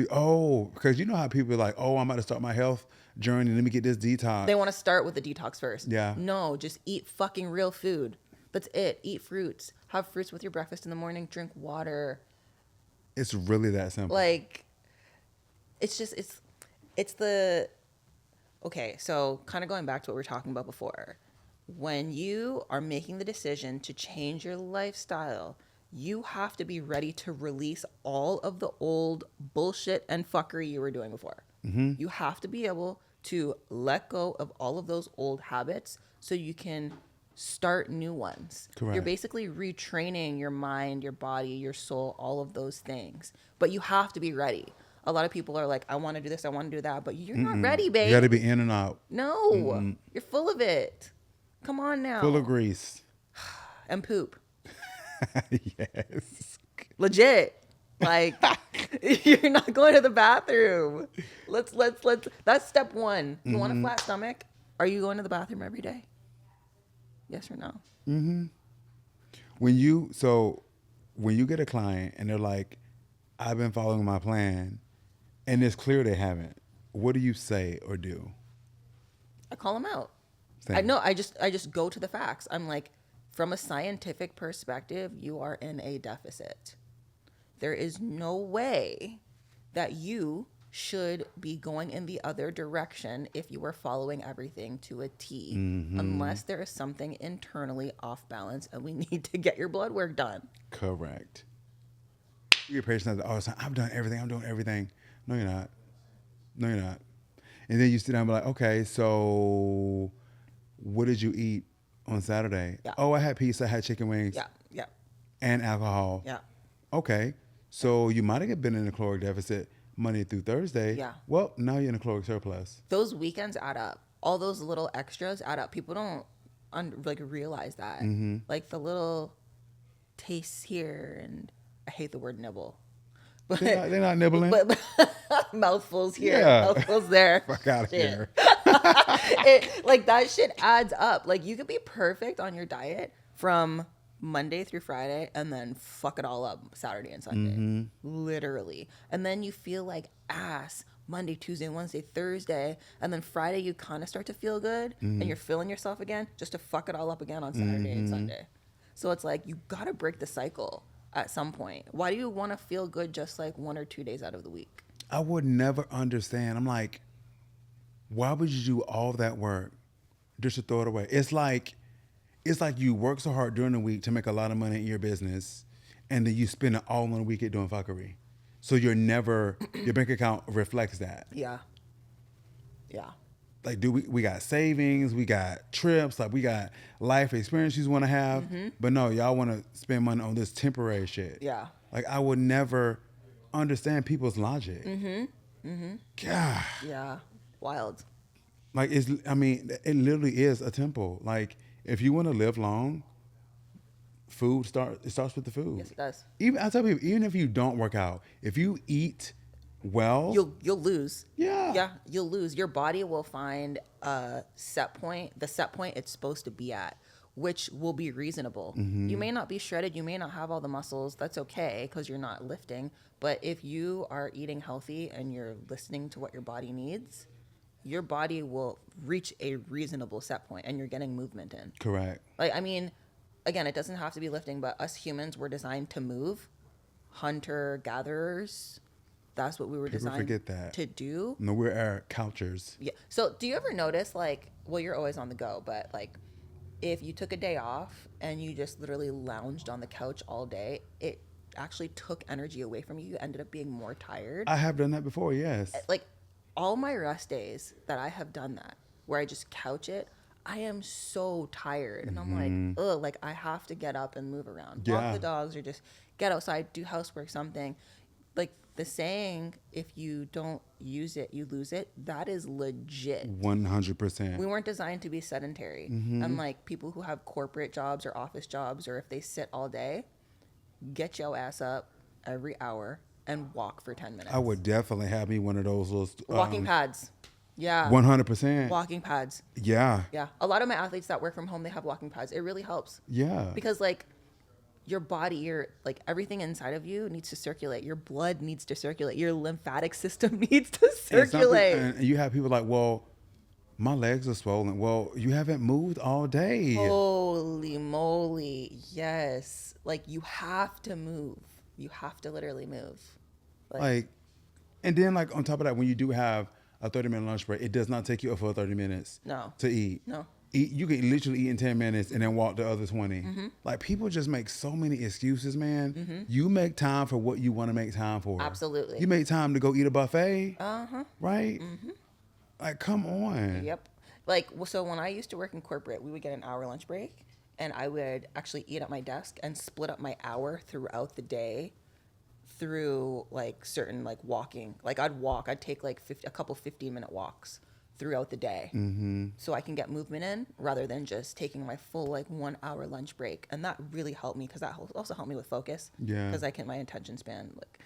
Speaker 2: you know how people are like, oh, I'm about to start my health journey. Let me get this detox.
Speaker 1: They want to start with the detox first.
Speaker 2: Yeah.
Speaker 1: No, just eat fucking real food. That's it. Eat fruits. Have fruits with your breakfast in the morning. Drink water.
Speaker 2: It's really that simple.
Speaker 1: Like, it's the, okay, so kind of going back to what we were talking about before. When you are making the decision to change your lifestyle, you have to be ready to release all of the old bullshit and fuckery you were doing before. You have to be able to let go of all of those old habits so you can start new ones.
Speaker 2: Correct.
Speaker 1: You're basically retraining your mind, your body, your soul, all of those things. But you have to be ready. A lot of people are like, I want to do this, I want to do that, but you're not ready, babe.
Speaker 2: You got to be in and out.
Speaker 1: No, you're full of it. Come on now.
Speaker 2: Full of grease.
Speaker 1: And poop.
Speaker 2: Yes.
Speaker 1: Legit. Like, you're not going to the bathroom. Let's that's step one. You want a flat stomach? Are you going to the bathroom every day? Yes or no?
Speaker 2: When you get a client and they're like, I've been following my plan, and it's clear they haven't, what do you say or do?
Speaker 1: I call them out.
Speaker 2: Same.
Speaker 1: I know. I just go to the facts. I'm like, from a scientific perspective, you are in a deficit. There is no way that you should be going in the other direction if you were following everything to a T, unless there is something internally off balance and we need to get your blood work done.
Speaker 2: Correct. Your patient says all the time, I'm doing everything. No, you're not. And then you sit down and be like, okay, so what did you eat on Saturday?
Speaker 1: Yeah.
Speaker 2: Oh, I had pizza, I had chicken wings.
Speaker 1: Yeah.
Speaker 2: And alcohol.
Speaker 1: Yeah.
Speaker 2: Okay. So you might have been in a caloric deficit Monday through Thursday.
Speaker 1: Yeah.
Speaker 2: Well, now you're in a caloric surplus.
Speaker 1: Those weekends add up. All those little extras add up. People don't realize that. Like the little tastes here, and I hate the word nibble. But
Speaker 2: They're not nibbling.
Speaker 1: But mouthfuls here,
Speaker 2: Yeah.
Speaker 1: mouthfuls there.
Speaker 2: Fuck out of
Speaker 1: Shit.
Speaker 2: here.
Speaker 1: Like that shit adds up. Like you could be perfect on your diet from Monday through Friday and then fuck it all up Saturday and Sunday. Literally. And then you feel like ass Monday, Tuesday, Wednesday, Thursday, and then Friday you kind of start to feel good and you're feeling yourself again just to fuck it all up again on Saturday and Sunday. So it's like you got to break the cycle at some point. Why do you want to feel good just like 1 or 2 days out of the week?
Speaker 2: I would never understand. I'm like, why would you do all that work just to throw it away? It's like you work so hard during the week to make a lot of money in your business, and then you spend it all on the weekend doing fuckery. So your bank account reflects that.
Speaker 1: Yeah.
Speaker 2: Like, we got savings, we got trips, like we got life experiences you want to have, but no, y'all want to spend money on this temporary shit.
Speaker 1: Yeah.
Speaker 2: Like I would never understand people's logic. God.
Speaker 1: Yeah. Wild.
Speaker 2: Like it literally is a temple. Like if you want to live long, it starts with the food.
Speaker 1: Yes, it does.
Speaker 2: I tell people, even if you don't work out, if you eat well,
Speaker 1: You'll lose.
Speaker 2: Yeah,
Speaker 1: you'll lose. Your body will find a set point, the set point it's supposed to be at. which will be reasonable. You may not be shredded, you may not have all the muscles. That's okay because you're not lifting. But if you are eating healthy and you're listening to what your body needs, your body will reach a reasonable set point and you're getting movement in.
Speaker 2: Correct.
Speaker 1: Like, I mean, again, it doesn't have to be lifting, but us humans were designed to move. Hunter gatherers, that's what we were designed to do.
Speaker 2: No, we're our couchers.
Speaker 1: Yeah. So do you ever notice, like, well, you're always on the go, but like if you took a day off and you just literally lounged on the couch all day, it actually took energy away from you. You ended up being more tired.
Speaker 2: I have done that before, yes.
Speaker 1: Like all my rest days that I have done that, where I just couch it, I am so tired. And I'm like, ugh, like I have to get up and move around. Walk the dogs or just get outside, do housework, something. Like the saying, if you don't use it, you lose it, that is legit.
Speaker 2: 100%.
Speaker 1: We weren't designed to be sedentary. And like people who have corporate jobs or office jobs, or if they sit all day, get your ass up every hour and walk for 10 minutes.
Speaker 2: I would definitely have me one of those little...
Speaker 1: walking pads. Yeah.
Speaker 2: 100%.
Speaker 1: Walking pads.
Speaker 2: Yeah.
Speaker 1: Yeah. A lot of my athletes that work from home, they have walking pads. It really helps.
Speaker 2: Yeah.
Speaker 1: Because like your body, your like everything inside of you needs to circulate. Your blood needs to circulate. Your lymphatic system needs to circulate.
Speaker 2: And you have people like, well, my legs are swollen. Well, you haven't moved all day.
Speaker 1: Holy moly. Yes. Like you have to move. You have to literally move.
Speaker 2: Like, and then like on top of that, when you do have a 30-minute lunch break, it does not take you up for 30 minutes to eat.
Speaker 1: No.
Speaker 2: You can literally eat in 10 minutes and then walk the other 20. Like people just make so many excuses, man. You make time for what you want to make time for.
Speaker 1: Absolutely.
Speaker 2: You make time to go eat a buffet. Right? Like, come on.
Speaker 1: Yep. Like, so when I used to work in corporate, we would get an hour lunch break and I would actually eat at my desk and split up my hour throughout the day through like certain like walking. Like I'd take like a couple 15-minute walks throughout the day so I can get movement in rather than just taking my full like 1 hour lunch break. And that really helped me because that also helped me with focus.
Speaker 2: Yeah.
Speaker 1: Because my attention span, like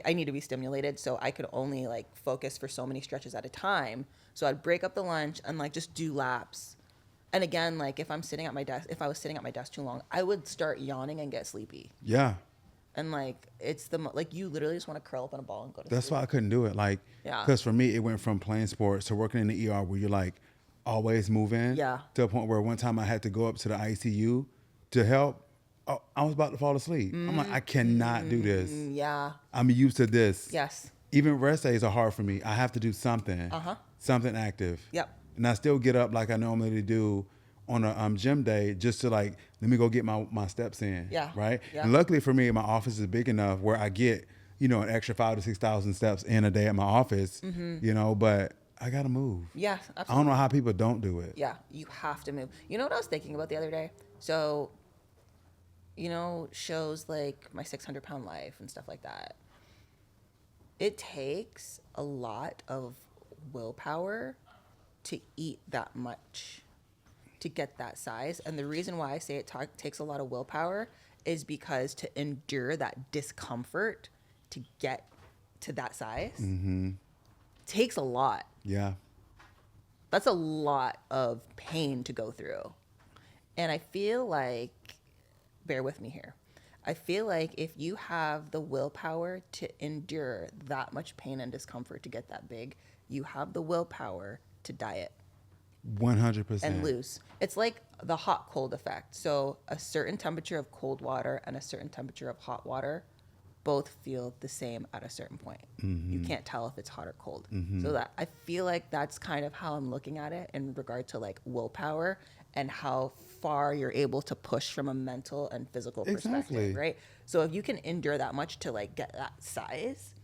Speaker 1: I need to be stimulated, so I could only like focus for so many stretches at a time. So I'd break up the lunch and like just do laps. And again, like if I was sitting at my desk too long, I would start yawning and get sleepy.
Speaker 2: Yeah.
Speaker 1: And like it's like you literally just want to curl up in a ball and go to sleep.
Speaker 2: That's why I couldn't do it. Like, because for me, it went from playing sports to working in the ER where you're like always moving.
Speaker 1: Yeah.
Speaker 2: To a point where one time I had to go up to the ICU to help. Oh, I was about to fall asleep. I'm like, I cannot do this.
Speaker 1: Yeah.
Speaker 2: I'm used to this.
Speaker 1: Yes.
Speaker 2: Even rest days are hard for me. I have to do something. Something active.
Speaker 1: Yep.
Speaker 2: And I still get up like I normally do on a gym day just to like, let me go get my steps in.
Speaker 1: Yeah.
Speaker 2: Right.
Speaker 1: Yeah.
Speaker 2: And luckily for me, my office is big enough where I get, an extra 5,000 to 6,000 steps in a day at my office, but I got to move.
Speaker 1: Yeah, absolutely.
Speaker 2: I don't know how people don't do it.
Speaker 1: Yeah. You have to move. You know what I was thinking about the other day? So, shows like My 600-Pound Life and stuff like that. It takes a lot of willpower to eat that much to get that size. And the reason why I say it takes a lot of willpower is because to endure that discomfort to get to that size takes a lot.
Speaker 2: Yeah.
Speaker 1: That's a lot of pain to go through. And I feel like, bear with me here, I feel like if you have the willpower to endure that much pain and discomfort to get that big, you have the willpower to diet.
Speaker 2: 100%.
Speaker 1: And lose. It's like the hot cold effect. So a certain temperature of cold water and a certain temperature of hot water both feel the same at a certain point. You can't tell if it's hot or cold. So that I feel like that's kind of how I'm looking at it in regard to like willpower and how far you're able to push from a mental and physical perspective, right? So if you can endure that much to like get that size,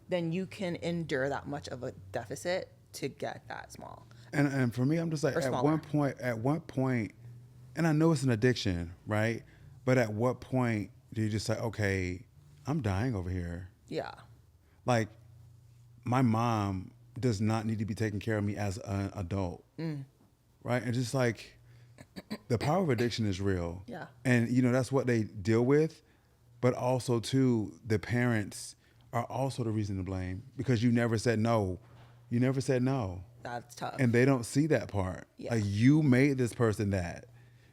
Speaker 1: then you can endure that much of a deficit to get that small.
Speaker 2: And for me, I'm just like, at one point, and I know it's an addiction, right? But at what point do you just say, okay, I'm dying over here?
Speaker 1: Yeah.
Speaker 2: Like, my mom does not need to be taking care of me as an adult, right? And just like, the power of addiction is real.
Speaker 1: Yeah.
Speaker 2: And, that's what they deal with. But also, too, the parents are also the reason to blame because you never said no. You never said no.
Speaker 1: That's tough.
Speaker 2: And they don't see that part.
Speaker 1: Yeah.
Speaker 2: Like, you made this person that.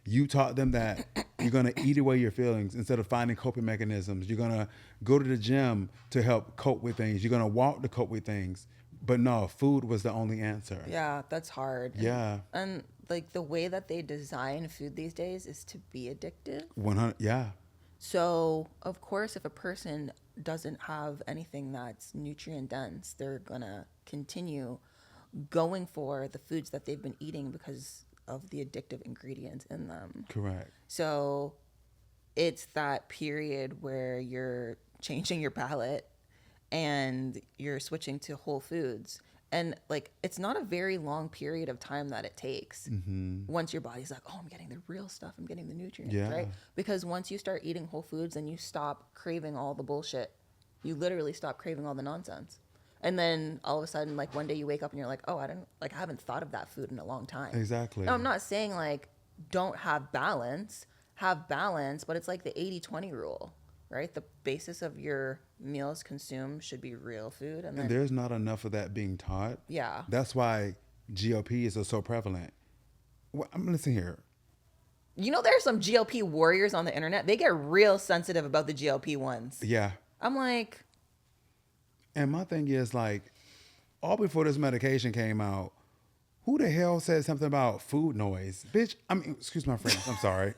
Speaker 2: You taught them that you're going to eat away your feelings instead of finding coping mechanisms. You're going to go to the gym to help cope with things. You're going to walk to cope with things. But no, food was the only answer.
Speaker 1: Yeah, that's hard.
Speaker 2: Yeah.
Speaker 1: And like the way that they design food these days is to be addictive.
Speaker 2: 100. Yeah.
Speaker 1: So, of course, if a person doesn't have anything that's nutrient dense, they're going to continue going for the foods that they've been eating because of the addictive ingredients in them.
Speaker 2: Correct.
Speaker 1: So it's that period where you're changing your palate and you're switching to whole foods. And like, it's not a very long period of time that it takes. Once your body's like, oh, I'm getting the real stuff. I'm getting the nutrients, right? Because once you start eating whole foods and you stop craving all the bullshit, you literally stop craving all the nonsense. And then all of a sudden, like one day you wake up and you're like, oh, I haven't thought of that food in a long time.
Speaker 2: Exactly.
Speaker 1: Now, I'm not saying like don't have balance, but it's like the 80-20 rule, right? The basis of your meals consumed should be real food. And
Speaker 2: there's not enough of that being taught.
Speaker 1: Yeah.
Speaker 2: That's why GLPs are so prevalent. Well, I'm listen here.
Speaker 1: You know, there's some GLP warriors on the internet. They get real sensitive about the GLP ones.
Speaker 2: Yeah.
Speaker 1: I'm like.
Speaker 2: And my thing is like, all before this medication came out, who the hell said something about food noise? Bitch, I mean, excuse my French, I'm sorry.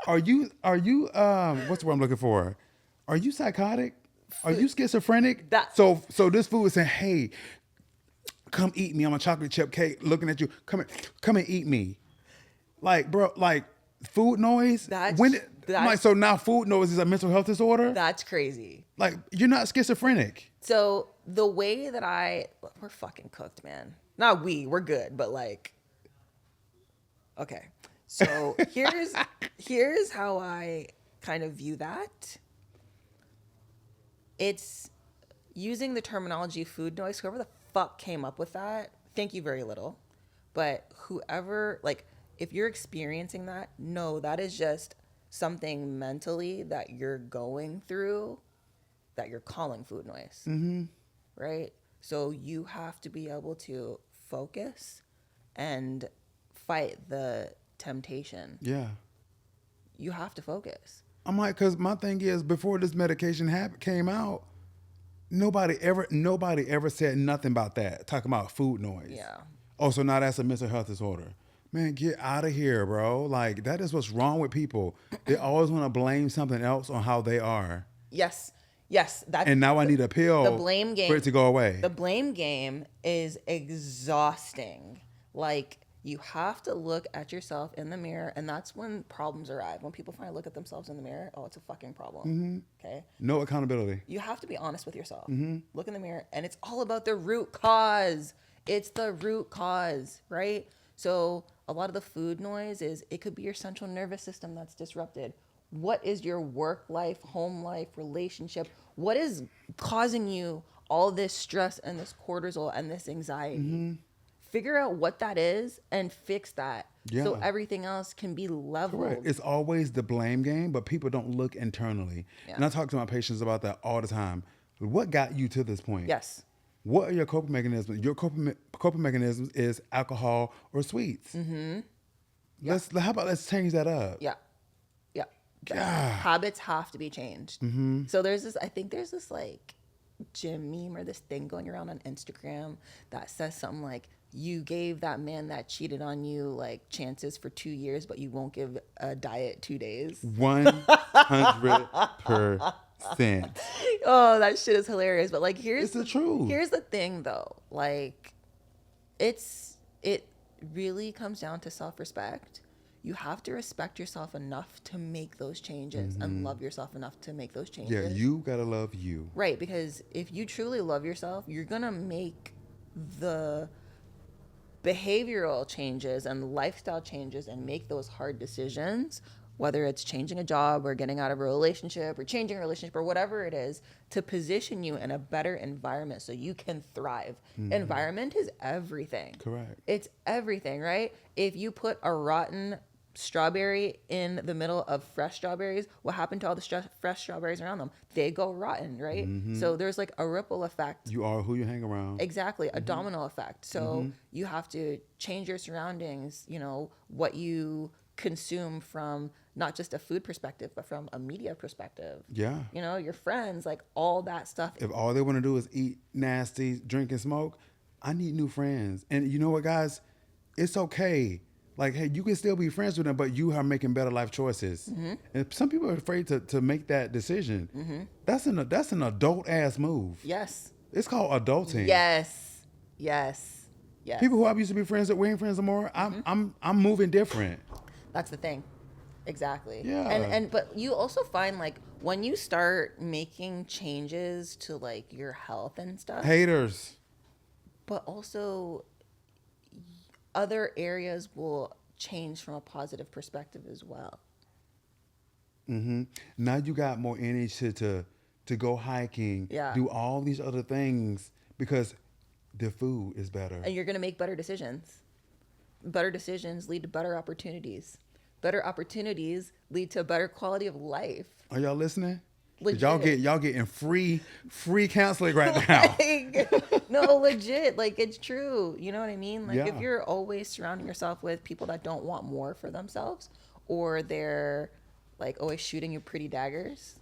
Speaker 2: Are you, what's the word I'm looking for? Are you psychotic? Are you schizophrenic? So this food is saying, hey, come eat me. I'm a chocolate chip cake looking at you. Come and eat me. Like, bro, like food noise? So now food noise is a mental health disorder?
Speaker 1: That's crazy.
Speaker 2: Like, you're not schizophrenic.
Speaker 1: So the way that we're fucking cooked, man. Not we're good, but like, okay. So here's how I kind of view that. It's using the terminology food noise. Whoever the fuck came up with that, thank you very little. But whoever, like, if you're experiencing that, no, that is just something mentally that you're going through that you're calling food noise. Right? So you have to be able to focus and fight the temptation.
Speaker 2: Yeah.
Speaker 1: You have to focus.
Speaker 2: I'm like, because my thing is, before this medication came out, nobody ever said nothing about that, talking about food noise.
Speaker 1: Yeah.
Speaker 2: Oh, so now that's a mental health disorder. Man, get out of here, bro. Like, that is what's wrong with people. They always want to blame something else on how they are.
Speaker 1: Yes.
Speaker 2: And now I need a pill
Speaker 1: the blame game,
Speaker 2: for it to go away.
Speaker 1: The blame game is exhausting. Like, you have to look at yourself in the mirror, and that's when problems arrive. When people finally look at themselves in the mirror, oh, it's a fucking problem. Okay?
Speaker 2: No accountability.
Speaker 1: You have to be honest with yourself. Look in the mirror, and it's all about the root cause. It's the root cause, right? So a lot of the food noise it could be your central nervous system that's disrupted. What is your work life, home life, relationship? What is causing you all this stress and this cortisol and this anxiety? Figure out what that is and fix that.
Speaker 2: Yeah.
Speaker 1: So everything else can be leveled.
Speaker 2: Correct. It's always the blame game, but people don't look internally.
Speaker 1: Yeah.
Speaker 2: And I talk to my patients about that all the time. What got you to this point?
Speaker 1: Yes.
Speaker 2: What are your coping mechanisms? Your coping mechanisms is alcohol or sweets. How about let's change that up?
Speaker 1: Yeah.
Speaker 2: God.
Speaker 1: Habits have to be changed. So I think there's this like gym meme or this thing going around on Instagram that says something like, you gave that man that cheated on you like chances for 2 years, but you won't give a diet 2 days.
Speaker 2: 100%.
Speaker 1: Oh, that shit is hilarious. But like,
Speaker 2: it's the truth.
Speaker 1: Here's the thing though. Like, it really comes down to self-respect. You have to respect yourself enough to make those changes and love yourself enough to make those changes.
Speaker 2: Yeah, you gotta love you.
Speaker 1: Right, because if you truly love yourself, you're gonna make the behavioral changes and lifestyle changes and make those hard decisions, whether it's changing a job or getting out of a relationship or changing a relationship or whatever it is, to position you in a better environment so you can thrive. Environment is everything.
Speaker 2: Correct.
Speaker 1: It's everything, right? If you put a rotten strawberry in the middle of fresh strawberries, what happened to all the fresh strawberries around them? They go rotten, right? So there's like a ripple effect.
Speaker 2: You are who you hang around.
Speaker 1: Exactly, a domino effect. So you have to change your surroundings, what you consume from not just a food perspective, but from a media perspective.
Speaker 2: Yeah.
Speaker 1: Your friends, like all that stuff.
Speaker 2: If all they want to do is eat nasty, drink and smoke, I need new friends. And you know what, guys? It's okay. Like, hey, you can still be friends with them, but you are making better life choices. And some people are afraid to make that decision. That's an adult ass move.
Speaker 1: Yes.
Speaker 2: It's called adulting.
Speaker 1: Yes.
Speaker 2: People who I used to be friends with, we ain't friends anymore. I'm moving different.
Speaker 1: That's the thing. Exactly.
Speaker 2: Yeah.
Speaker 1: But you also find like when you start making changes to like your health and stuff,
Speaker 2: Haters.
Speaker 1: but also other areas will change from a positive perspective as well.
Speaker 2: Now you got more energy to go hiking, do all these other things because the food is better.
Speaker 1: And you're going to make better decisions. Better decisions lead to better opportunities. Better opportunities lead to a better quality of life.
Speaker 2: Are y'all listening?
Speaker 1: Legit.
Speaker 2: Y'all getting free counseling right now.
Speaker 1: No, legit. Like, it's true. You know what I mean? Like,
Speaker 2: Yeah.
Speaker 1: if you're always surrounding yourself with people that don't want more for themselves, or they're like always shooting you pretty daggers,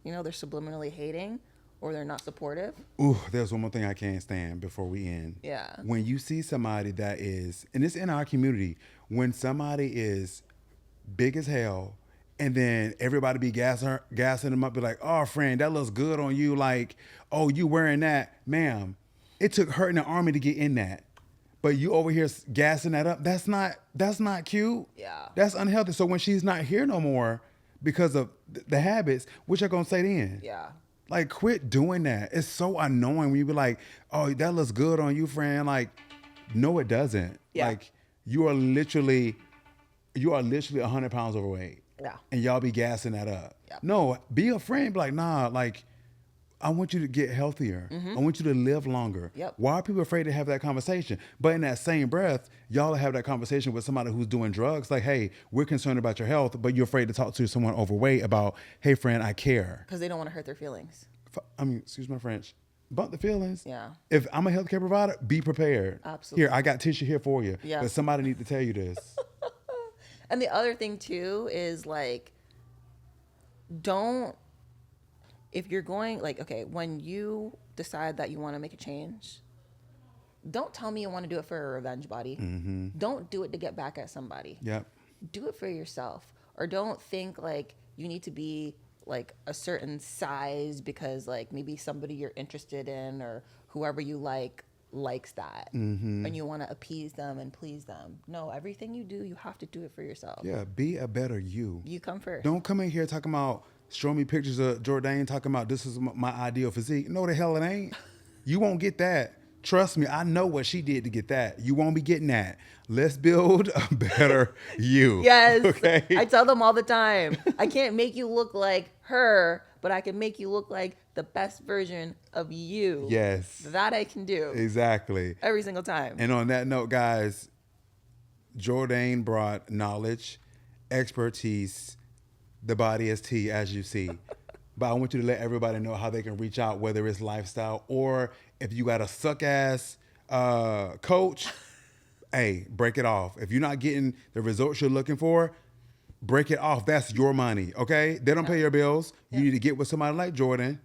Speaker 1: they're subliminally hating, or they're not supportive.
Speaker 2: Ooh, there's one more thing I can't stand before we end.
Speaker 1: Yeah.
Speaker 2: When you see somebody that is, and it's in our community, when somebody is big as hell, and then everybody be gassing them up, be like, "Oh, friend, that looks good on you." Like, "Oh, you wearing that, ma'am?" It took her in the army to get in that, but you over here gassing that up. That's not cute.
Speaker 1: Yeah.
Speaker 2: That's unhealthy. So when she's not here no more because of the habits, what you gonna say then?
Speaker 1: Yeah.
Speaker 2: Like, quit doing that. It's so annoying when you be like, "Oh, that looks good on you, friend." Like, no, it doesn't.
Speaker 1: Yeah.
Speaker 2: Like, you are literally 100 pounds overweight.
Speaker 1: Yeah.
Speaker 2: And y'all be gassing that up.
Speaker 1: Yep.
Speaker 2: No, be a friend. Be like, nah, like, I want you to get healthier. I want you to live longer.
Speaker 1: Yep.
Speaker 2: Why are people afraid to have that conversation? But in that same breath, y'all have that conversation with somebody who's doing drugs. Like, hey, we're concerned about your health, but you're afraid to talk to someone overweight about, hey, friend, I care.
Speaker 1: Because they don't want to hurt their feelings.
Speaker 2: Excuse my French. Bump the feelings.
Speaker 1: Yeah.
Speaker 2: If I'm a healthcare provider, be prepared.
Speaker 1: Absolutely.
Speaker 2: Here, I got tissue here for you.
Speaker 1: Yeah.
Speaker 2: But somebody need to tell you this.
Speaker 1: And the other thing too is like, if you're going, like, okay, when you decide that you want to make a change, don't tell me you want to do it for a revenge body. Don't do it to get back at somebody.
Speaker 2: Yep.
Speaker 1: Do it for yourself. Or don't think like you need to be like a certain size because like maybe somebody you're interested in or whoever you likes that. And you want to appease them and please them. No, everything you do, you have to do it for yourself.
Speaker 2: Yeah, be a better you.
Speaker 1: You come first.
Speaker 2: Don't come in here talking about, show me pictures of Jourdanne talking about this is my ideal physique. No, the hell it ain't. You won't get that. Trust me, I know what she did to get that. You won't be getting that. Let's build a better you.
Speaker 1: Yes.
Speaker 2: Okay.
Speaker 1: I tell them all the time. I can't make you look like her, but I can make you look like the best version of you.
Speaker 2: Yes.
Speaker 1: That I can do.
Speaker 2: Exactly.
Speaker 1: Every single time.
Speaker 2: And on that note, guys, Jourdanne brought knowledge, expertise, the body is tea, as you see. But I want you to let everybody know how they can reach out, whether it's lifestyle or if you got a suck-ass coach, hey, break it off. If you're not getting the results you're looking for, break it off. That's your money, okay? They don't pay your bills. You need to get with somebody like Jourdanne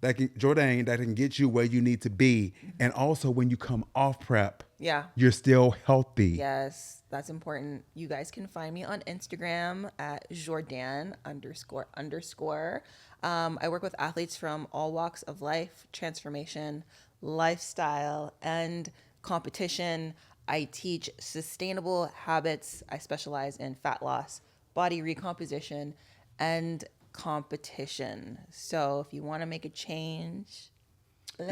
Speaker 2: that can get you where you need to be. And also when you come off prep, you're still healthy.
Speaker 1: Yes, that's important. You guys can find me on Instagram at Jourdanne __. I work with athletes from all walks of life, transformation, lifestyle, and competition. I teach sustainable habits. I specialize in fat loss, body recomposition, and competition. So if you want to make a change,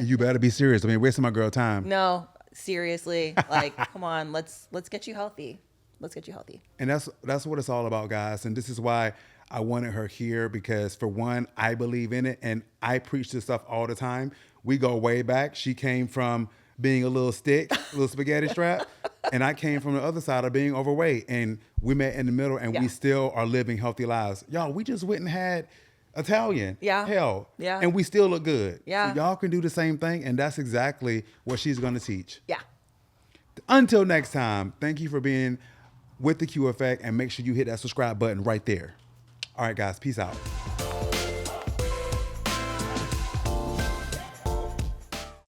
Speaker 2: You better be serious. I mean, wasting my girl time.
Speaker 1: no, seriously, like, come on, let's get you healthy. Let's get you healthy.
Speaker 2: And that's what it's all about, guys. And this is why I wanted her here, because for one, I believe in it and I preach this stuff all the time. We go way back. She came from being a little stick, a little spaghetti strap. And I came from the other side of being overweight. And we met in the middle, and we still are living healthy lives. Y'all, we just went and had Italian.
Speaker 1: Yeah.
Speaker 2: Hell.
Speaker 1: Yeah.
Speaker 2: And we still look good.
Speaker 1: Yeah.
Speaker 2: So y'all can do the same thing. And that's exactly what she's going to teach.
Speaker 1: Yeah.
Speaker 2: Until next time, thank you for being with the Q Effect, and make sure you hit that subscribe button right there. All right, guys, peace out.